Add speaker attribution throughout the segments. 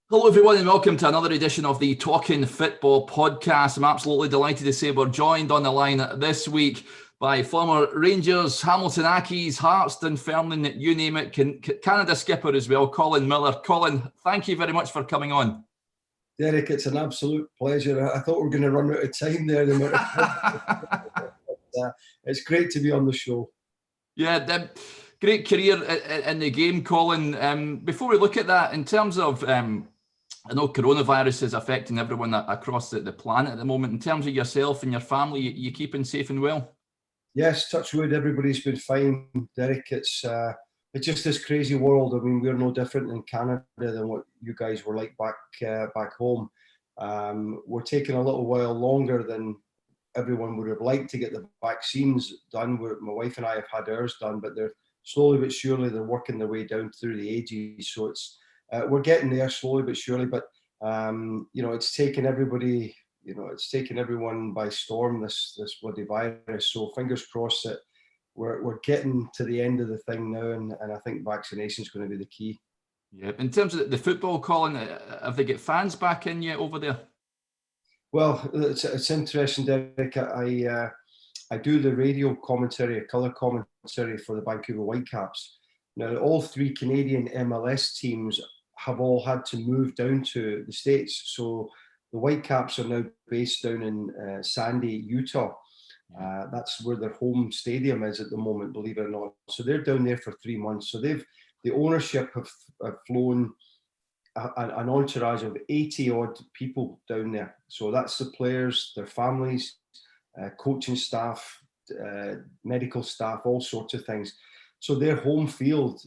Speaker 1: Hello, everyone, and welcome to another edition of the Talking Football podcast. I'm absolutely delighted to say we're joined on the line this week by former Rangers, Hamilton Accies, Hearts, Dunfermline, you name it, Canada skipper as well, Colin Miller. Colin, thank you very much for coming on.
Speaker 2: Derek, it's an absolute pleasure. I thought we were going to run out of time there. It's great to be on the show.
Speaker 1: Yeah, great career in the game, Colin. Before we look at that, in terms of, I know coronavirus is affecting everyone across the planet at the moment. In terms of yourself and your family, you keeping safe and well?
Speaker 2: Yes, touch wood, everybody's been fine, Derek. It's just this crazy world. I mean, we're no different in Canada than what you guys were like back home. We're taking a little while longer than everyone would have liked to get the vaccines done. My wife and I have had ours done, but they're slowly but surely they're working their way down through the ages. So it's we're getting there slowly but surely. But it's taken everybody. It's taken everyone by storm, this bloody virus. So fingers crossed that we're getting to the end of the thing now, and I think vaccination is going to be the key.
Speaker 1: Yeah. In terms of the football, Colin, have they got fans back in yet over there?
Speaker 2: Well, it's interesting, Derek. I do the radio commentary, colour commentary for the Vancouver Whitecaps. Now, all three Canadian MLS teams have all had to move down to the States. So the Whitecaps are now based down in Sandy, Utah. That's where their home stadium is at the moment, believe it or not. So they're down there for 3 months. So the ownership have flown an entourage of 80 odd people down there. So that's the players, their families, coaching staff, medical staff, all sorts of things. So they're home field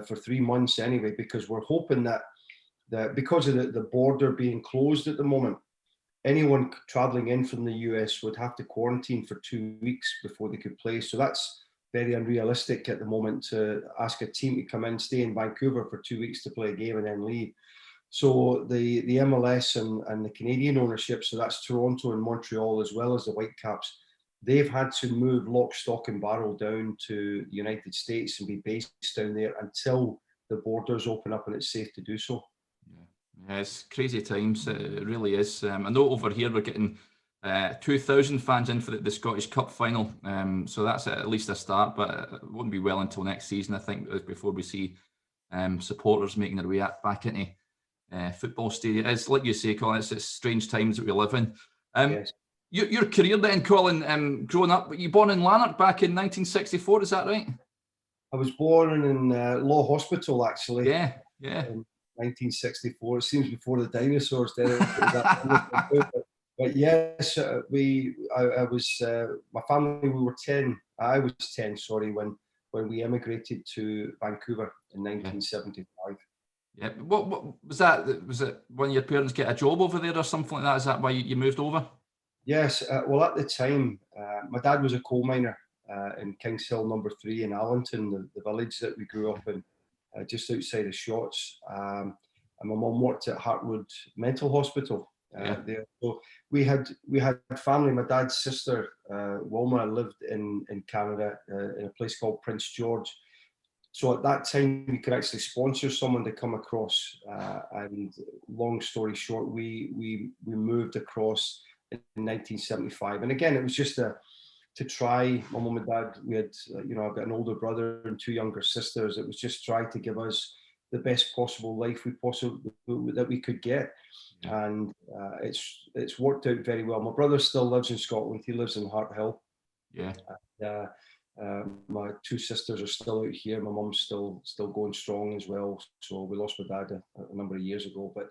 Speaker 2: for 3 months anyway, because we're hoping that because of the border being closed at the moment, anyone traveling in from the US would have to quarantine for 2 weeks before they could play. So that's very unrealistic at the moment to ask a team to come in, stay in Vancouver for 2 weeks to play a game and then leave. So the MLS and the Canadian ownership, so that's Toronto and Montreal as well as the Whitecaps, they've had to move lock, stock and barrel down to the United States and be based down there until the borders open up and it's safe to do so.
Speaker 1: Yeah, it's crazy times. It really is. I know over here we're getting 2,000 fans in for the Scottish Cup final. So that's at least a start, but it won't be well until next season, I think, before we see supporters making their way back into football stadium. It's like you say, Colin, it's strange times that we live in.
Speaker 2: Yes.
Speaker 1: Your career then, Colin, growing up, were you born in Lanark back in 1964, is that right?
Speaker 2: I was born in Law Hospital, actually.
Speaker 1: Yeah.
Speaker 2: In 1964. It seems before the dinosaurs did it. But yes, I was, my family, we were 10. I was 10, sorry, when we emigrated to Vancouver in 1975.
Speaker 1: Yeah. What was that? Was it when your parents get a job over there or something like that? Is that why you moved over?
Speaker 2: Yes. Well, at the time, my dad was a coal miner in Kings Hill number 3 in Allenton, the village that we grew up in, just outside of Shotts. And my mum worked at Hartwood Mental Hospital there. So we had family. My dad's sister, Wilma, lived in Canada in a place called Prince George. So at that time, we could actually sponsor someone to come across. And long story short, we moved across in 1975. And again, it was just to try. My mum and dad, we had, I've got an older brother and 2 younger sisters. It was just try to give us the best possible life that we could get. And it's worked out very well. My brother still lives in Scotland. He lives in Hart Hill.
Speaker 1: Yeah.
Speaker 2: My 2 sisters are still out here. My mum's still going strong as well. So we lost my dad a number of years ago. But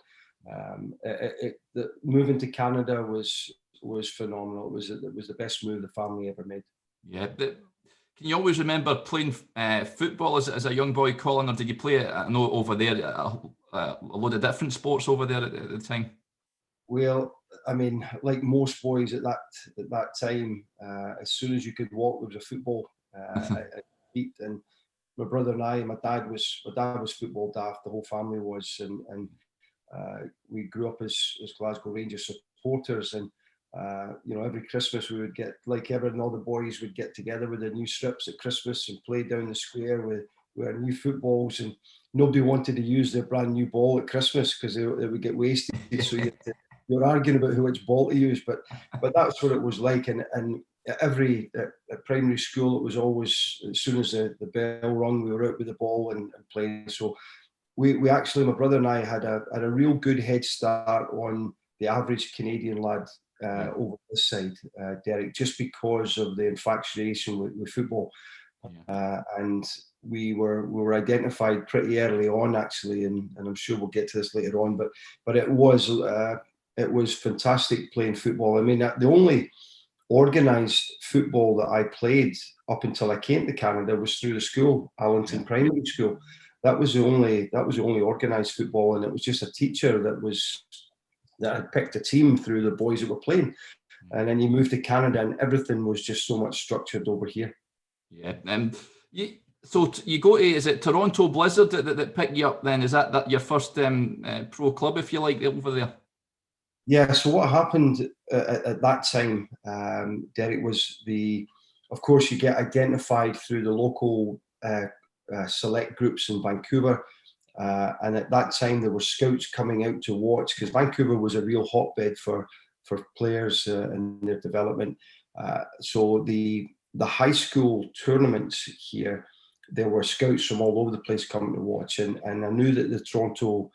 Speaker 2: moving to Canada was phenomenal. It was the best move the family ever made.
Speaker 1: Yeah. Can you always remember playing football as a young boy, Colin, or did you play, I know over there, a load of different sports over there at the time?
Speaker 2: Well, I mean, like most boys at that time, as soon as you could walk, there was a football at feet. And my brother and I, my dad was football daft. The whole family was, and we grew up as Glasgow Rangers supporters. And every Christmas we would get, like all the boys would get together with their new strips at Christmas and play down the square with our new footballs. And nobody wanted to use their brand new ball at Christmas because it would get wasted. So you're arguing about which ball to use, but that's what it was like. And at primary school, it was always, as soon as the bell rung, we were out with the ball and playing. So we actually, my brother and I had a real good head start on the average Canadian lad over this side, Derek, just because of the infatuation with football. And we were identified pretty early on, actually, and I'm sure we'll get to this later on. But it was fantastic playing football. I mean, the only organised football that I played up until I came to Canada was through the school, Allington Primary School. That was the only organised football, and it was just a teacher that had picked a team through the boys that were playing. And then you moved to Canada, and everything was just so much structured over here.
Speaker 1: Yeah. So you go to, is it Toronto Blizzard that picked you up then? Is that your first pro club, if you like, over there?
Speaker 2: Yeah, so what happened at that time, Derek, was of course, you get identified through the local select groups in Vancouver. And at that time, there were scouts coming out to watch, because Vancouver was a real hotbed for players and their development. So the high school tournaments here, there were scouts from all over the place coming to watch. And I knew that the Toronto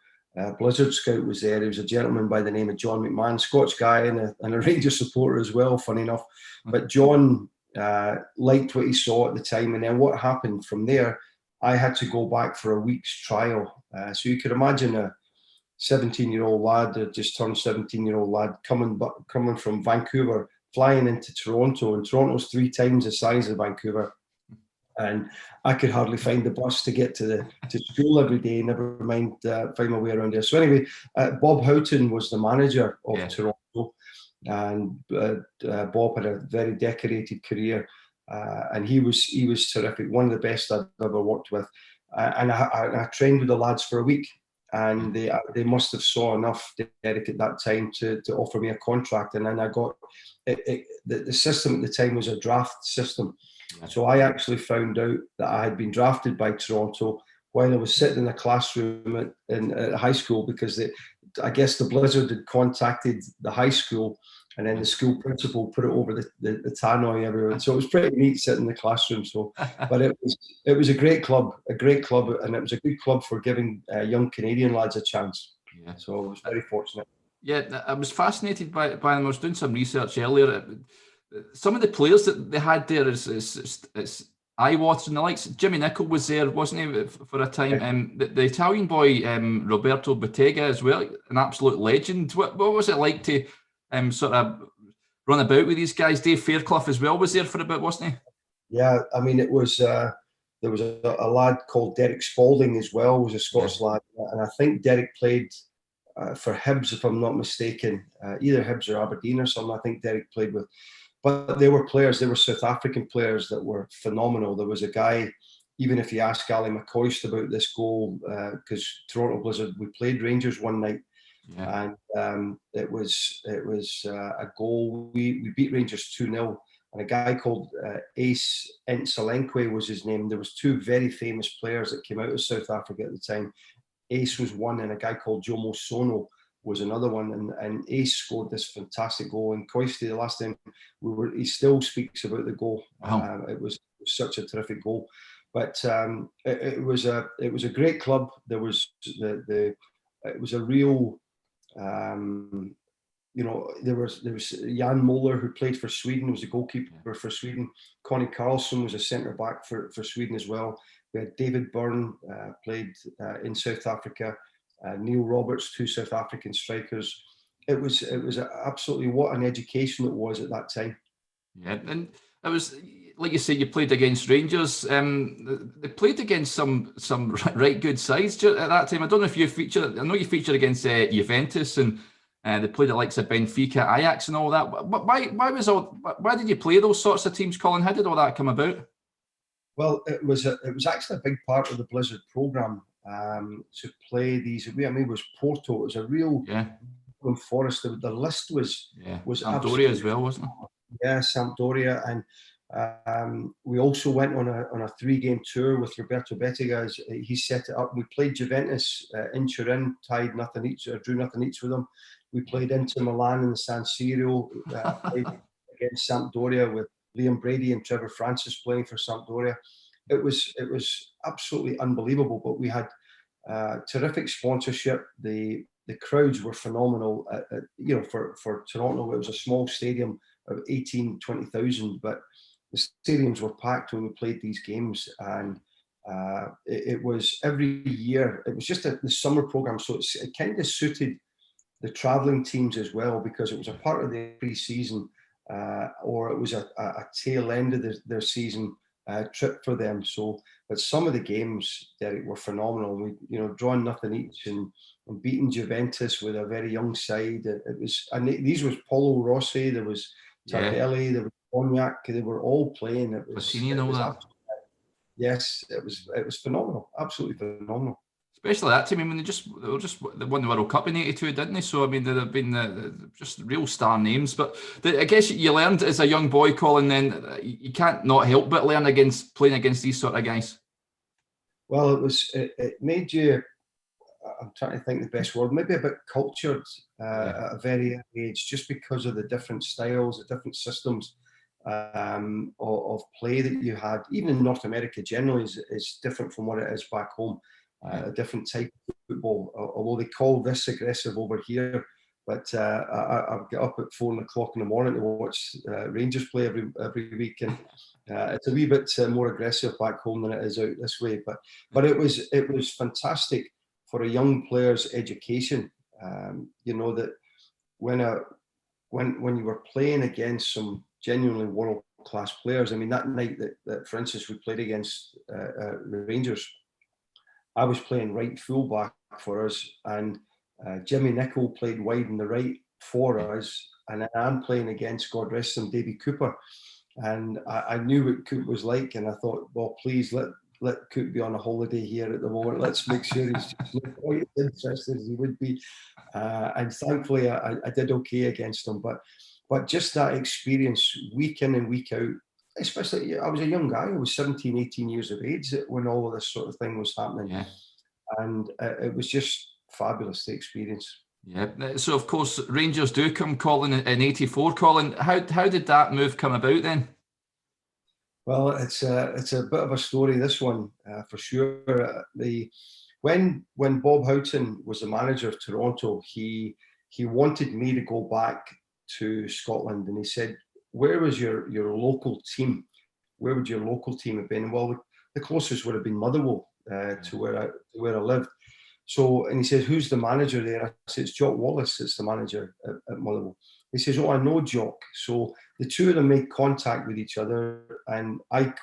Speaker 2: Blizzard scout was there. He was a gentleman by the name of John McMahon, Scotch guy and a Rangers supporter as well, funny enough. But John liked what he saw at the time. And then what happened from there, I had to go back for a week's trial. So you could imagine a 17-year-old lad, or just turned 17-year-old lad, coming from Vancouver, flying into Toronto. And Toronto's 3 times the size of Vancouver. And I could hardly find the bus to get to school every day, never mind find my way around there. So anyway, Bob Houghton was the manager of Toronto. And Bob had a very decorated career. And he was terrific, one of the best I've ever worked with. And I trained with the lads for a week, and they must have saw enough, Derek, at that time to offer me a contract. And then I got the system at the time was a draft system. So I actually found out that I had been drafted by Toronto while I was sitting in a classroom at high school, because I guess the Blizzard had contacted the high school, and then the school principal put it over the tannoy everywhere. So it was pretty neat sitting in the classroom. So, but it was a great club, and it was a good club for giving young Canadian lads a chance. Yeah. So I was very fortunate.
Speaker 1: Yeah, I was fascinated by them. I was doing some research earlier. Some of the players that they had there is eye-watering. The likes, Jimmy Nicholl was there, wasn't he, for a time? Yeah. The Italian boy, Roberto Bottega as well, an absolute legend. What was it like to sort of run about with these guys? Dave Fairclough as well was there for a bit, wasn't he?
Speaker 2: Yeah, I mean, it was there was a lad called Derek Spalding as well, was a Scots lad, and I think Derek played for Hibs, if I'm not mistaken, either Hibs or Aberdeen or something. I think Derek played with. But they were South African players that were phenomenal. There was a guy, even if you ask Ali McCoist about this goal, because Toronto Blizzard, we played Rangers one night, and it was a goal. We beat Rangers 2-0, and a guy called Ace Ntsalenque was his name. There was 2 very famous players that came out of South Africa at the time. Ace was one, and a guy called Jomo Sono was another one, and Ace scored this fantastic goal. And Coisty, the last time he still speaks about the goal. Wow. It was such a terrific goal. But it was a great club. There was it was a real, there was Jan Moller, who played for Sweden, was a goalkeeper for Sweden. Connie Carlson was a centre back for Sweden as well. We had David Byrne, played in South Africa. Neil Roberts, 2 South African strikers. It was absolutely, what an education it was at that time.
Speaker 1: Yeah, and it was, like you say, you played against Rangers. They played against some right good sides at that time. I don't know if you featured. I know you featured against Juventus, and they played the likes of Benfica, Ajax, and all that. But why did you play those sorts of teams, Colin? How did all that come about?
Speaker 2: Well, it was actually a big part of the Blizzard program. To play these, I mean, it was Porto. It was a real forest. The list was
Speaker 1: Sampdoria as well, wasn't it?
Speaker 2: Yeah, Sampdoria, We also went on a 3-game tour with Roberto Bettiga. He set it up. We played Juventus in Turin, tied nothing each, or drew nothing each with them. We played Inter Milan in the San Siro, played against Sampdoria with Liam Brady and Trevor Francis playing for Sampdoria. It was absolutely unbelievable. But we had terrific sponsorship. The crowds were phenomenal. For Toronto, it was a small stadium of 20,000, but the stadiums were packed when we played these games, and it was every year. It was just the summer program, so it kind of suited the travelling teams as well, because it was a part of the pre-season, or it was a tail end of their season trip for them. So, but some of the games, Derek, were phenomenal. We, drawn nothing each and beating Juventus with a very young side. It was, and these was Paulo Rossi, there was Tardelli, there was Cognac. They were all playing. It was, yes, it was phenomenal, absolutely phenomenal.
Speaker 1: Especially that team. I mean, they won the World Cup in '82, didn't they? So I mean, there have been just real star names. But I guess you learned as a young boy, Colin. Then you can't not help but learn playing against these sort of guys.
Speaker 2: Well, it made you. I'm trying to think the best word. Maybe a bit cultured at a very early age, just because of the different styles, the different systems of play that you had. Even in North America, generally is different from what it is back home. A different type of football, although they call this aggressive over here. But I've got up at 4 o'clock in the morning to watch Rangers play every week, and it's a wee bit more aggressive back home than it is out this way. But it was fantastic for a young player's education. That when you were playing against some genuinely world class players. I mean, that night that for instance we played against Rangers, I was playing right fullback for us, and Jimmy Nicholl played wide on the right for us, and I'm playing against, God rest him, Davy Cooper, and I knew what Coop was like, and I thought, well, please let Coop be on a holiday here at the moment. Let's make sure he's just not quite as interested as he would be, and thankfully I did okay against him. But just that experience week in and week out. Especially, I was a young guy. I was 17, 18 years of age when all of this sort of thing was happening.
Speaker 1: Yeah.
Speaker 2: And it was just fabulous, the experience.
Speaker 1: Yeah. So, of course, Rangers do come, Colin, in '84. Colin, how did that move come about then?
Speaker 2: Well, it's a bit of a story, this one, for sure. When Bob Houghton was the manager of Toronto, he wanted me to go back to Scotland, and he said, where was your local team? Where would your local team have been? Well, the closest would have been Motherwell to where I lived. So, and he says, who's the manager there? I said, it's Jock Wallace. It's the manager at Motherwell. He says, oh, I know Jock. So the two of them made contact with each other, and I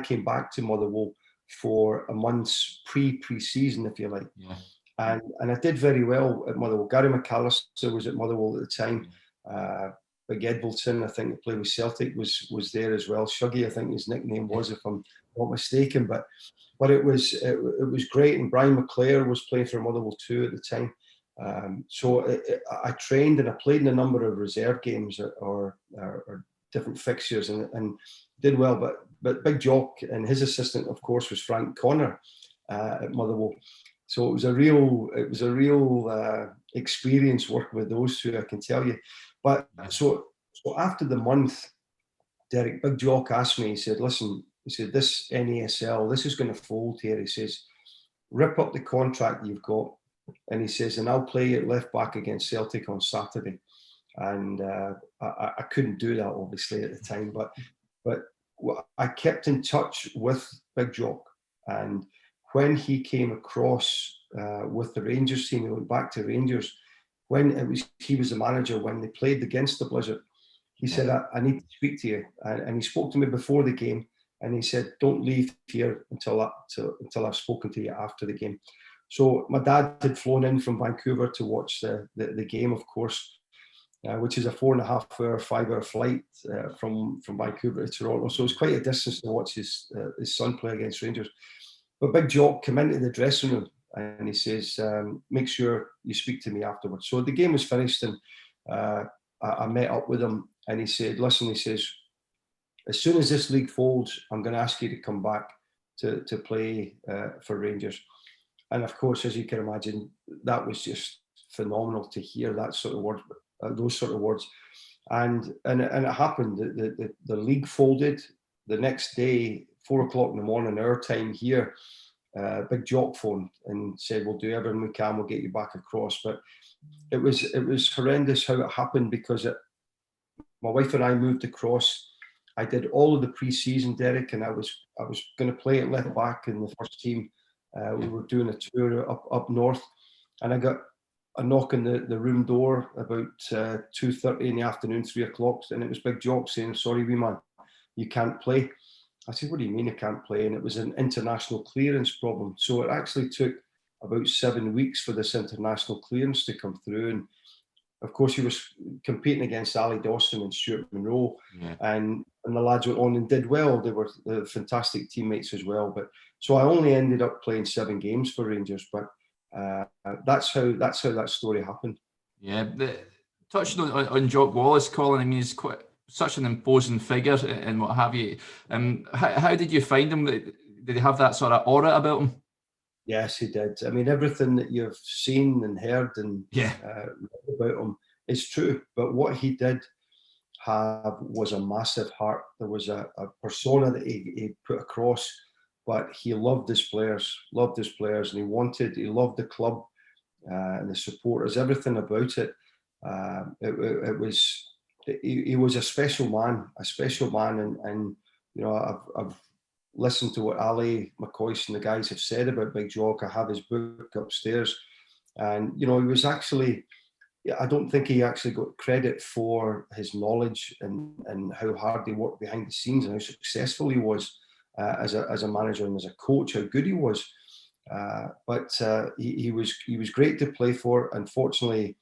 Speaker 2: came back to Motherwell for a month's pre-season, if you like.
Speaker 1: Yeah.
Speaker 2: And I did very well at Motherwell. Gary McAllister was at Motherwell at the time. Big Edvalton, I think, that played with Celtic, was there as well. Shuggy, I think his nickname was, if I'm not mistaken. But it was great. And Brian McClare was playing for Motherwell too at the time. So I trained and I played in a number of reserve games or different fixtures and did well. But Big Jock and his assistant, of course, was Frank Connor at Motherwell. So it was a real experience working with those two, I can tell you. But so after the month, Derek, Big Jock asked me, he said, listen, this NASL, this is going to fold here. He says, rip up the contract you've got. And he says, and I'll play at left back against Celtic on Saturday. And I couldn't do that, obviously, at the time. But I kept in touch with Big Jock. And when he came across with the Rangers team, he went back to Rangers. When he was the manager, when they played against the Blizzard, he said, I need to speak to you. And he spoke to me before the game, and he said, don't leave here until I've spoken to you after the game. So my dad had flown in from Vancouver to watch the game, of course, which is a 4.5-hour, 5-hour flight from Vancouver to Toronto. So it's quite a distance to watch his son play against Rangers. But Big Jock came into the dressing room, and he says, make sure you speak to me afterwards. So the game was finished, and I met up with him, and he said, listen, he says, as soon as this league folds, I'm going to ask you to come back to play for Rangers. And of course, as you can imagine, that was just phenomenal to hear that sort of word, those sort of words. And it happened. The league folded. The next day, 4 o'clock in the morning, our time here, Big Jock phoned and said, "We'll do everything we can. We'll get you back across." But it was horrendous how it happened, because my wife and I moved across. I did all of the pre-season, Derek, and I was going to play at left back in the first team. We were doing a tour up north, and I got a knock on the room door about 2:30 in the afternoon, 3 o'clock, and it was Big Jock saying, "Sorry, wee man, you can't play." I said, "What do you mean I can't play?" And it was an international clearance problem. So it actually took about 7 weeks for this international clearance to come through. And of course, he was competing against Ali Dawson and Stuart Monroe, and the lads went on and did well. They were fantastic teammates as well. But so I only ended up playing 7 games for Rangers. But that's how that story happened.
Speaker 1: Yeah, touching on Jock Wallace, Colin, I mean, he's quite such an imposing figure and what have you. How did you find him? Did he have that sort of aura about him?
Speaker 2: Yes, he did. I mean, everything that you've seen and heard and read about him is true. But what he did have was a massive heart. There was a persona that he put across, but he loved his players, and he loved the club and the supporters, everything about it. He was a special man, and you know, I've listened to what Ali McCoist and the guys have said about Big Jock. I have his book upstairs, and you know, he was actually, I don't think he actually got credit for his knowledge and how hard he worked behind the scenes and how successful he was as a manager and as a coach, how good he was. But he was great to play for. Unfortunately,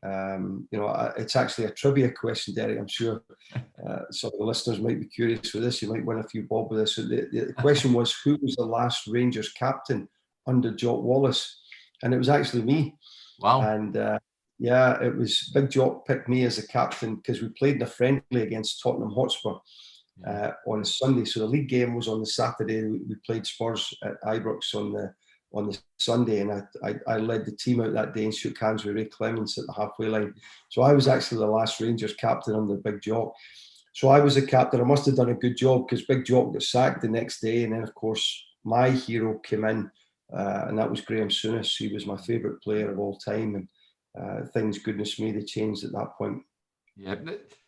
Speaker 2: you know, it's actually a trivia question, Derek. I'm sure some of the listeners might be curious for this. You might win a few bob with this. So the question was, who was the last Rangers captain under Jock Wallace? And it was actually me.
Speaker 1: Wow.
Speaker 2: And yeah, it was Big Jock picked me as a captain because we played in a friendly against Tottenham Hotspur on Sunday. So the league game was on the Saturday. We played Spurs at Ibrox on the Sunday, and I led the team out that day and shook hands with Ray Clements at the halfway line. So I was actually the last Rangers captain under Big Jock. So I was the captain. I must have done a good job because Big Jock got sacked the next day, and then of course my hero came in, and that was Graham Souness. He was my favourite player of all time, and things, goodness me, they changed at that point.
Speaker 1: Yeah.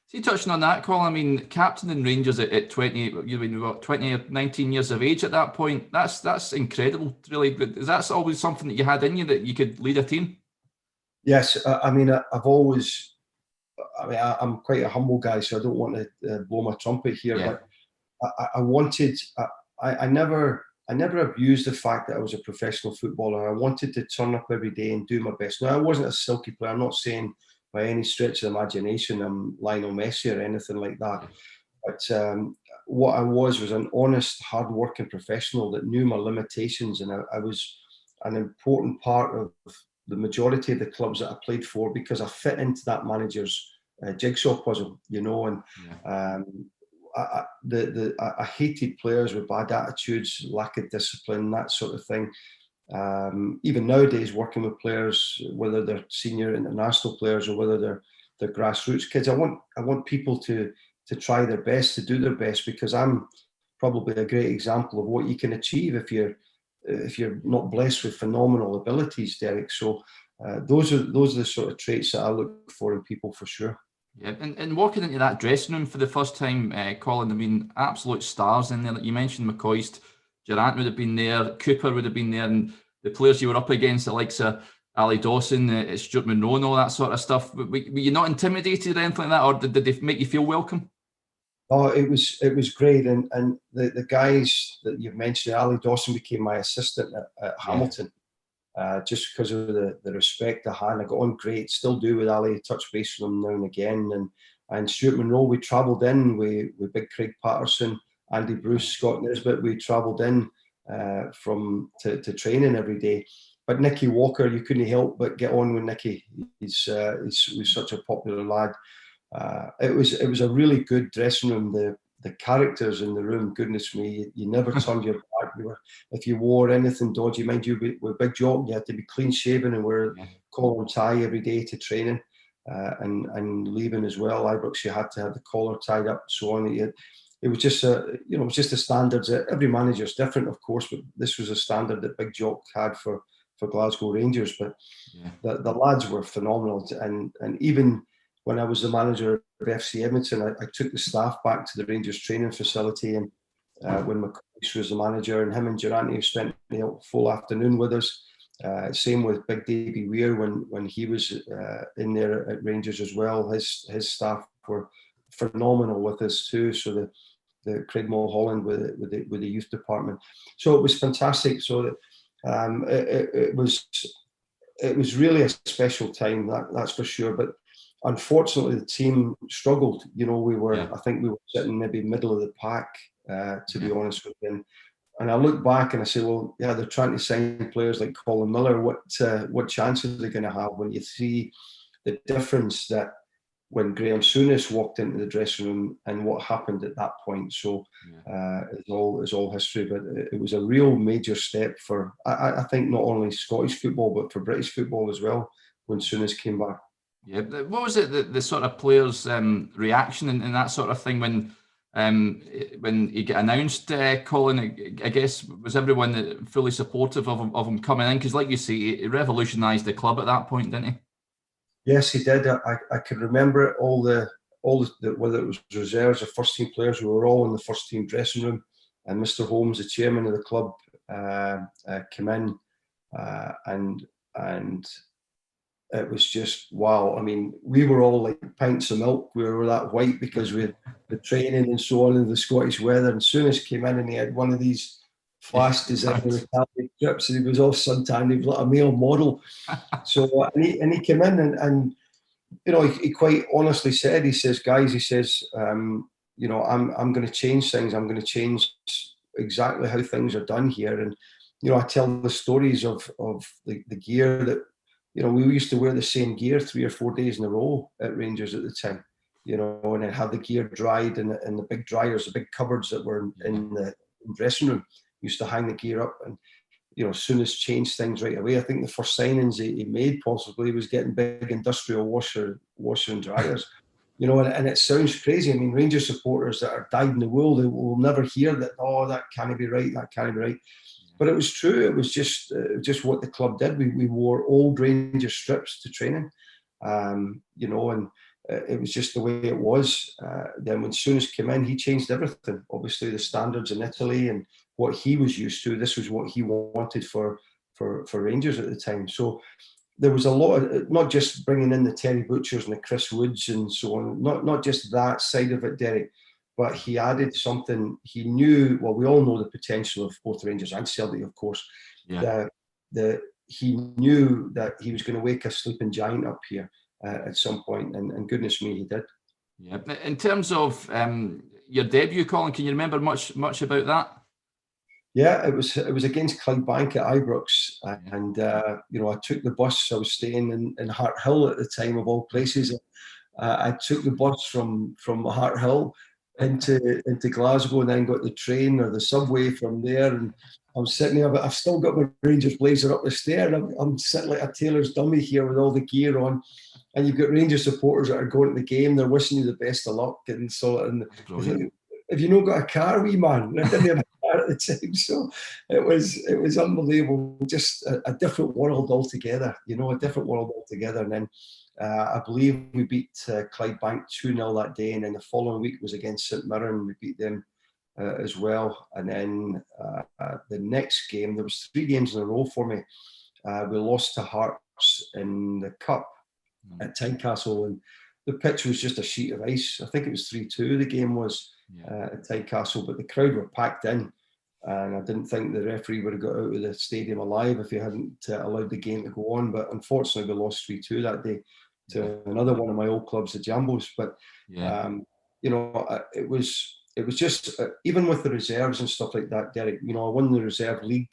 Speaker 1: See, touching on that, Colin, I mean, captaining Rangers at 20, you were 20 or 19 years of age at that point. That's incredible, really. Is that always something that you had in you, that you could lead a team? Yes,
Speaker 2: I mean, I've always, I mean, I'm quite a humble guy, so I don't want to blow my trumpet here, but I wanted, I never abused the fact that I was a professional footballer. I wanted to turn up every day and do my best. Now, I wasn't a silky player. I'm not saying by any stretch of the imagination I'm Lionel Messi or anything like that. But what I was an honest, hard-working professional that knew my limitations, and I was an important part of the majority of the clubs that I played for because I fit into that manager's jigsaw puzzle, you know. And I hated players with bad attitudes, lack of discipline, that sort of thing. Even nowadays, working with players, whether they're senior international players or whether they're grassroots kids, I want people to try their best, to do their best, because I'm probably a great example of what you can achieve if you're not blessed with phenomenal abilities, Derek. So those are the sort of traits that I look for in people, for sure.
Speaker 1: Yeah, and walking into that dressing room for the first time, Colin, I mean, absolute stars in there. Like you mentioned, McCoist, Durant would have been there, Cooper would have been there, and the players you were up against, the likes of Ali Dawson, Stuart Monroe, and all that sort of stuff. Were you not intimidated or anything like that, or did they make you feel welcome?
Speaker 2: Oh, it was great, and the guys that you've mentioned, Ali Dawson became my assistant at Hamilton, just because of the respect I had. I got on great, still do with Ali, touch base with him now and again, and Stuart Monroe, we travelled in with Big Craig Patterson, Andy Bruce, Scott Nisbet. We travelled in to training every day. But Nicky Walker, you couldn't help but get on with Nicky. He's such a popular lad. It was a really good dressing room. the characters in the room, goodness me, you never turned your back. If you wore anything dodgy, mind you, with Big Jock, you had to be clean shaven and wear collar and tie every day to training, and leaving as well. Ibrox, you had to have the collar tied up, so on. It was just it was just the standards. Every manager's different, of course, but this was a standard that Big Jock had for Glasgow Rangers. But the lads were phenomenal, and even when I was the manager of FC Edmonton, I took the staff back to the Rangers training facility, and when McCoy was the manager, and him and Durante spent the full afternoon with us. Same with Big Davy Weir when he was in there at Rangers as well. His staff were phenomenal with us too. So the Craig Mulholland with the youth department. So it was fantastic. So it was really a special time. That's for sure. But unfortunately, the team struggled. We were I think we were sitting maybe middle of the pack, to be honest with you. And I look back and I say, well, yeah, they're trying to sign players like Colin Miller. What chance are they going to have when you see the difference that when Graham Souness walked into the dressing room and what happened at that point? So it's all history, but it was a real major step for, I think, not only Scottish football, but for British football as well when Souness came back.
Speaker 1: Yeah, what was it, the sort of players' reaction and that sort of thing when he got announced, Colin? I guess, was everyone fully supportive of him coming in? Because, like you say, he revolutionised the club at that point, didn't he?
Speaker 2: Yes, he did. I can remember all the whether it was reserves or first team players, we were all in the first team dressing room, and Mr. Holmes, the chairman of the club, came in, and it was just wow. I mean, we were all like pints of milk. We were that white because we had the training and so on, and the Scottish weather. And Souness came in and he had one of these flash designer Italian trips, and he was all suntanned. He was like a male model. So and he came in and he quite honestly said, he says, guys, he says, I'm going to change things. I'm going to change exactly how things are done here. And I tell the stories of the gear that. We used to wear the same gear 3 or 4 days in a row at Rangers at the time, and then have the gear dried in the big dryers, the big cupboards that were in the dressing room. We used to hang the gear up, and Souness changed things right away. I think the first signings he made possibly was getting big industrial washer and dryers, and it sounds crazy. I mean, Rangers supporters that are dyed in the wool, they will never hear that. Oh, that can't be right. That can't be right. But it was true. It was just what the club did. We wore old Rangers strips to training, and it was just the way it was. Then when Souness came in, he changed everything. Obviously, the standards in Italy and what he was used to. This was what he wanted for Rangers at the time. So there was a lot of, not just bringing in the Terry Butchers and the Chris Woods and so on. Not just that side of it, Derek. But he added something. He knew, well, we all know the potential of both Rangers and Celtic, of course. Yeah. He knew that he was going to wake a sleeping giant up here at some point, and goodness me, he did.
Speaker 1: Yeah. In terms of your debut, Colin, can you remember much about that?
Speaker 2: Yeah, it was against Clydebank at Ibrox, and I took the bus. I was staying in Hart Hill at the time, of all places. I took the bus from Hart Hill into Glasgow, and then got the train or the subway from there. And I'm sitting there, but I've still got my Rangers blazer up the stair, and I'm sitting like a tailor's dummy here with all the gear on. And you've got Rangers supporters that are going to the game. They're wishing you the best of luck, and so. And if you not got a car, wee man, I didn't have a car at the time, so it was unbelievable. Just a different world altogether, a different world altogether. And then. I believe we beat Clydebank 2-0 that day, and then the following week was against St Mirren. We beat them as well. And then the next game, there was 3 games in a row for me. We lost to Hearts in the Cup at Tynecastle, and the pitch was just a sheet of ice. I think it was 3-2 the game was at Tynecastle, but the crowd were packed in. And I didn't think the referee would have got out of the stadium alive if he hadn't allowed the game to go on. But unfortunately, we lost 3-2 that day to another one of my old clubs, the Jambos. But it was just even with the reserves and stuff like that, Derek. I won the reserve league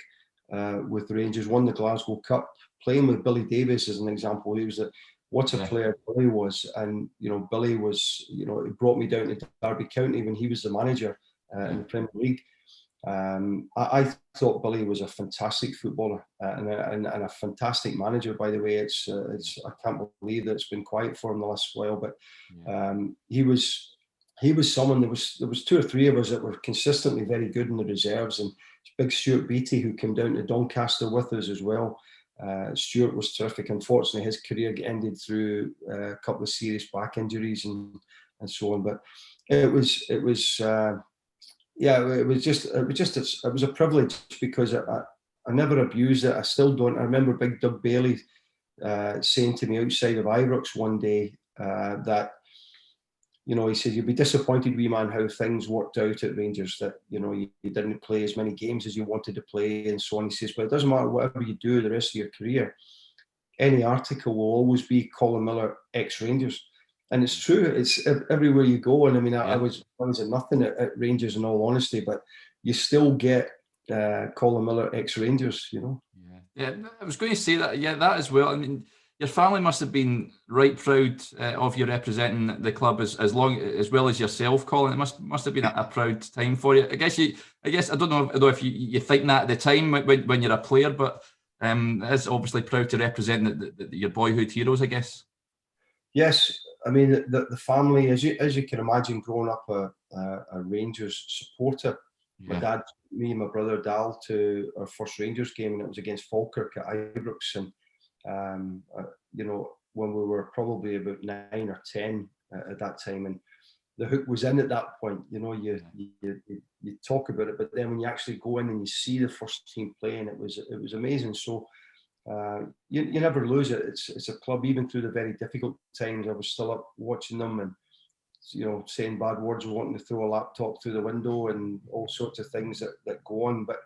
Speaker 2: with the Rangers, won the Glasgow Cup, playing with Billy Davies as an example. He was what a player Billy was. And, Billy was, it brought me down to Derby County when he was the manager in the Premier League. I thought Billy was a fantastic footballer and a fantastic manager, by the way. I can't believe that it's been quiet for him the last while, but he was someone. There was two or three of us that were consistently very good in the reserves, and big Stuart Beattie, who came down to Doncaster with us as well. Stuart was terrific. Unfortunately, his career ended through a couple of serious back injuries and so on. But it was a privilege, because I never abused it. I still don't. I remember Big Doug Bailey saying to me outside of Ibrox one day that, he said, "You'll be disappointed, wee man, how things worked out at Rangers, that, you didn't play as many games as you wanted to play," and so on. He says, "But it doesn't matter, whatever you do the rest of your career, any article will always be Colin Miller, ex-Rangers." And it's true. It's everywhere you go. And I mean, I was a nothing at Rangers, in all honesty, but you still get Colin Miller, ex-Rangers,
Speaker 1: Yeah, I was going to say that. Yeah, that as well. I mean, your family must have been right proud of you representing the club as well as yourself, Colin. It must have been a proud time for you. I guess I don't know if you think that at the time when you're a player, but it's obviously proud to represent your boyhood heroes, I guess.
Speaker 2: Yes, I mean the family, as you can imagine, growing up a Rangers supporter. My dad, me and my brother Dal, to our first Rangers game, and it was against Falkirk at Ibrox, and when we were probably about 9 or 10 at that time, and the hook was in at that point. You talk about it, but then when you actually go in and you see the first team playing, it was amazing. So you never lose it. It's a club, even through the very difficult times. I was still up watching them, and saying bad words, wanting to throw a laptop through the window, and all sorts of things that go on. But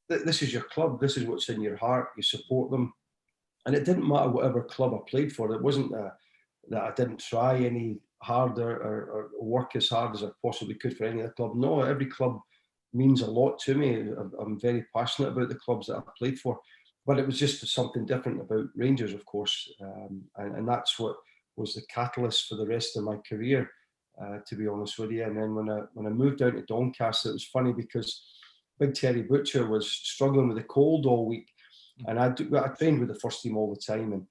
Speaker 2: this is your club. This is what's in your heart. You support them. And it didn't matter whatever club I played for. It wasn't that I didn't try any harder or work as hard as I possibly could for any other club. No, every club means a lot to me. I'm very passionate about the clubs that I played for. But it was just something different about Rangers, of course. And that's what was the catalyst for the rest of my career, to be honest with you. And then when I moved down to Doncaster, it was funny because Big Terry Butcher was struggling with a cold all week. And I trained with the first team all the time, and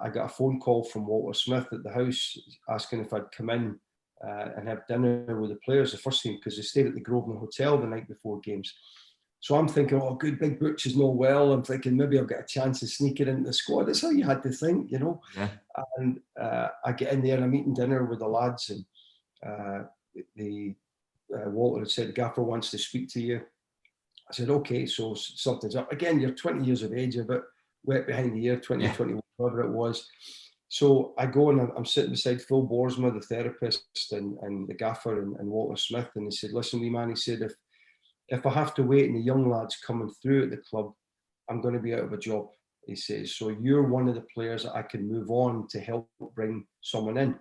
Speaker 2: I got a phone call from Walter Smith at the house asking if I'd come in and have dinner with the players, the first team, because they stayed at the Grosvenor Hotel the night before games. So I'm thinking, oh, good, Big Butcher's not well. I'm thinking maybe I'll get a chance of sneaking into the squad. That's how you had to think,
Speaker 1: Yeah.
Speaker 2: And I get in there and I'm eating dinner with the lads, and Walter had said, "Gaffer wants to speak to you." I said, "Okay, so something's up." Again, you're 20 years of age, a bit wet behind the ear, 21, whatever it was. So I go and I'm sitting beside Phil Boersma, the therapist, and the gaffer, and Walter Smith. And he said, "Listen, wee man," he said, if I have to wait and the young lads coming through at the club, I'm going to be out of a job," he says. "So you're one of the players that I can move on to help bring someone in."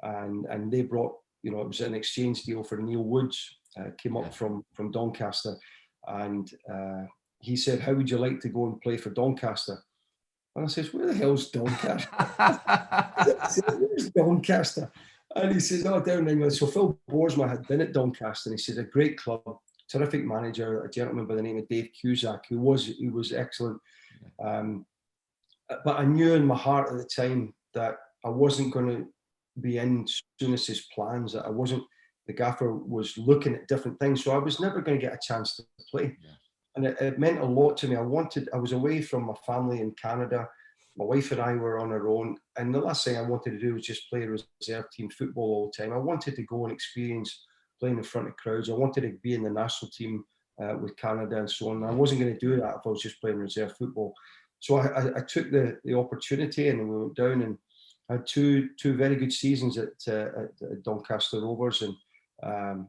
Speaker 2: And they brought, it was an exchange deal for Neil Woods, came up from Doncaster. And he said, "How would you like to go and play for Doncaster?" And I says, "Where the hell's Doncaster?" I said, "Where's Doncaster?" And he says, "Oh, down in England." So Phil Boersma had been at Doncaster, and he said, "A great club, terrific manager, a gentleman by the name of Dave Cusack, who was excellent." But I knew in my heart at the time that I wasn't going to be in Souness's plans, that I wasn't. The gaffer was looking at different things, so I was never going to get a chance to play. And it meant a lot to me. I was away from my family in Canada. My wife and I were on our own, and the last thing I wanted to do was just play reserve team football all the time. I wanted to go and experience playing in front of crowds. I wanted to be in the national team with Canada and so on. I wasn't going to do that if I was just playing reserve football. So I took the opportunity, and we went down and had two very good seasons at Doncaster Rovers, and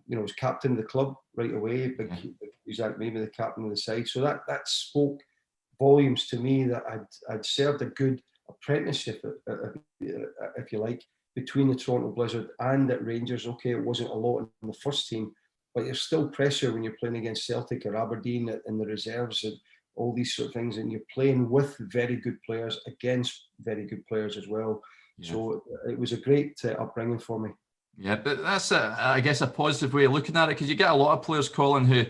Speaker 2: was captain of the club right away. Exactly, maybe the captain of the side. So that spoke volumes to me that I'd served a good apprenticeship, if you like, between the Toronto Blizzard and at Rangers. Okay, it wasn't a lot in the first team, but there's still pressure when you're playing against Celtic or Aberdeen in the reserves, all these sort of things, and you're playing with very good players against very good players as well. Yeah. So it was a great upbringing for me.
Speaker 1: Yeah, but that's I guess a positive way of looking at it, because you get a lot of players, Colin, who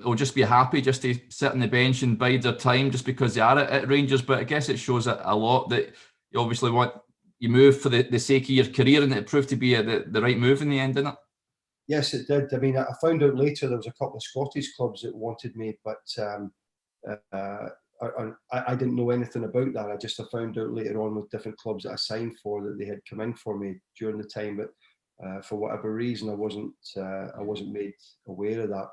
Speaker 1: will just be happy just to sit on the bench and bide their time just because they are at Rangers. But I guess it shows a lot that you obviously you move for the sake of your career, and it proved to be the right move in the end, didn't it?
Speaker 2: Yes, it did. I mean, I found out later there was a couple of Scottish clubs that wanted me, but I didn't know anything about that. I found out later on with different clubs that I signed for that they had come in for me during the time, but for whatever reason, I wasn't made aware of that.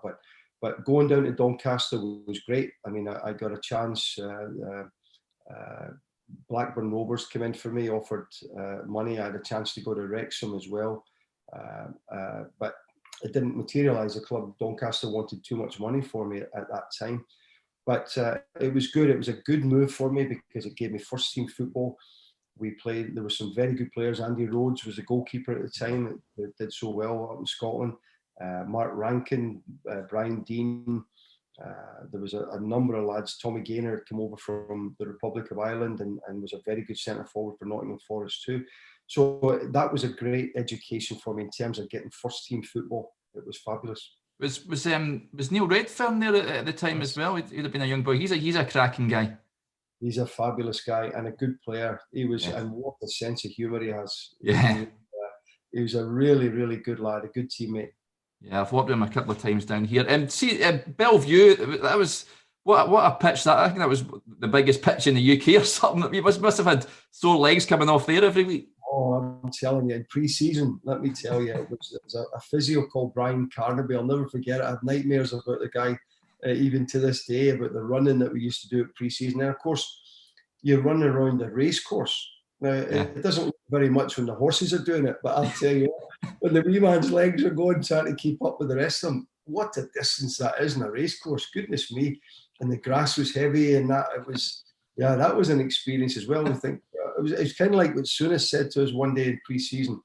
Speaker 2: But going down to Doncaster was great. I mean, I got a chance. Blackburn Rovers came in for me, offered money. I had a chance to go to Wrexham as well, but it didn't materialise. The club Doncaster wanted too much money for me at that time. But it was good. It was a good move for me because it gave me first team football. There were some very good players. Andy Rhodes was the goalkeeper at the time that did so well up in Scotland. Mark Rankin, Brian Dean. There was a number of lads. Tommy Gaynor came over from the Republic of Ireland and was a very good centre forward for Nottingham Forest too. So that was a great education for me in terms of getting first team football. It was fabulous.
Speaker 1: Was Neil Redfern there at the time as well? He'd have been a young boy. He's a cracking guy.
Speaker 2: He's a fabulous guy and a good player. He was, and what a sense of humour he has.
Speaker 1: Yeah,
Speaker 2: he was a really, really good lad, a good teammate.
Speaker 1: Yeah, I've worked with him a couple of times down here. And see, Bellevue, that was what a pitch that. I think that was the biggest pitch in the UK or something. You must have had sore legs coming off there every week.
Speaker 2: Oh, I'm telling you, in pre-season, let me tell you, it was a physio called Brian Carnaby. I'll never forget it. I had nightmares about the guy, even to this day, about the running that we used to do at pre-season. And of course, you're running around the race course. Now, it doesn't look very much when the horses are doing it, but I'll tell you, when the wee man's legs are going, trying to keep up with the rest of them, what a distance that is in a race course. Goodness me. And the grass was heavy and that was an experience as well. I think it was kind of like what Souness said to us one day in pre-season.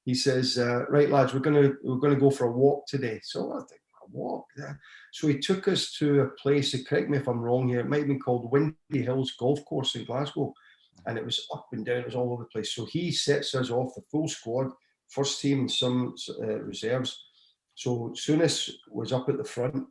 Speaker 2: He says, right lads, we're going to go for a walk today. So I think, a walk? Yeah. So he took us to a place, correct me if I'm wrong here, it might have been called Windy Hills Golf Course in Glasgow. And it was up and down, it was all over the place. So he sets us off, the full squad, first team and some reserves. So Souness was up at the front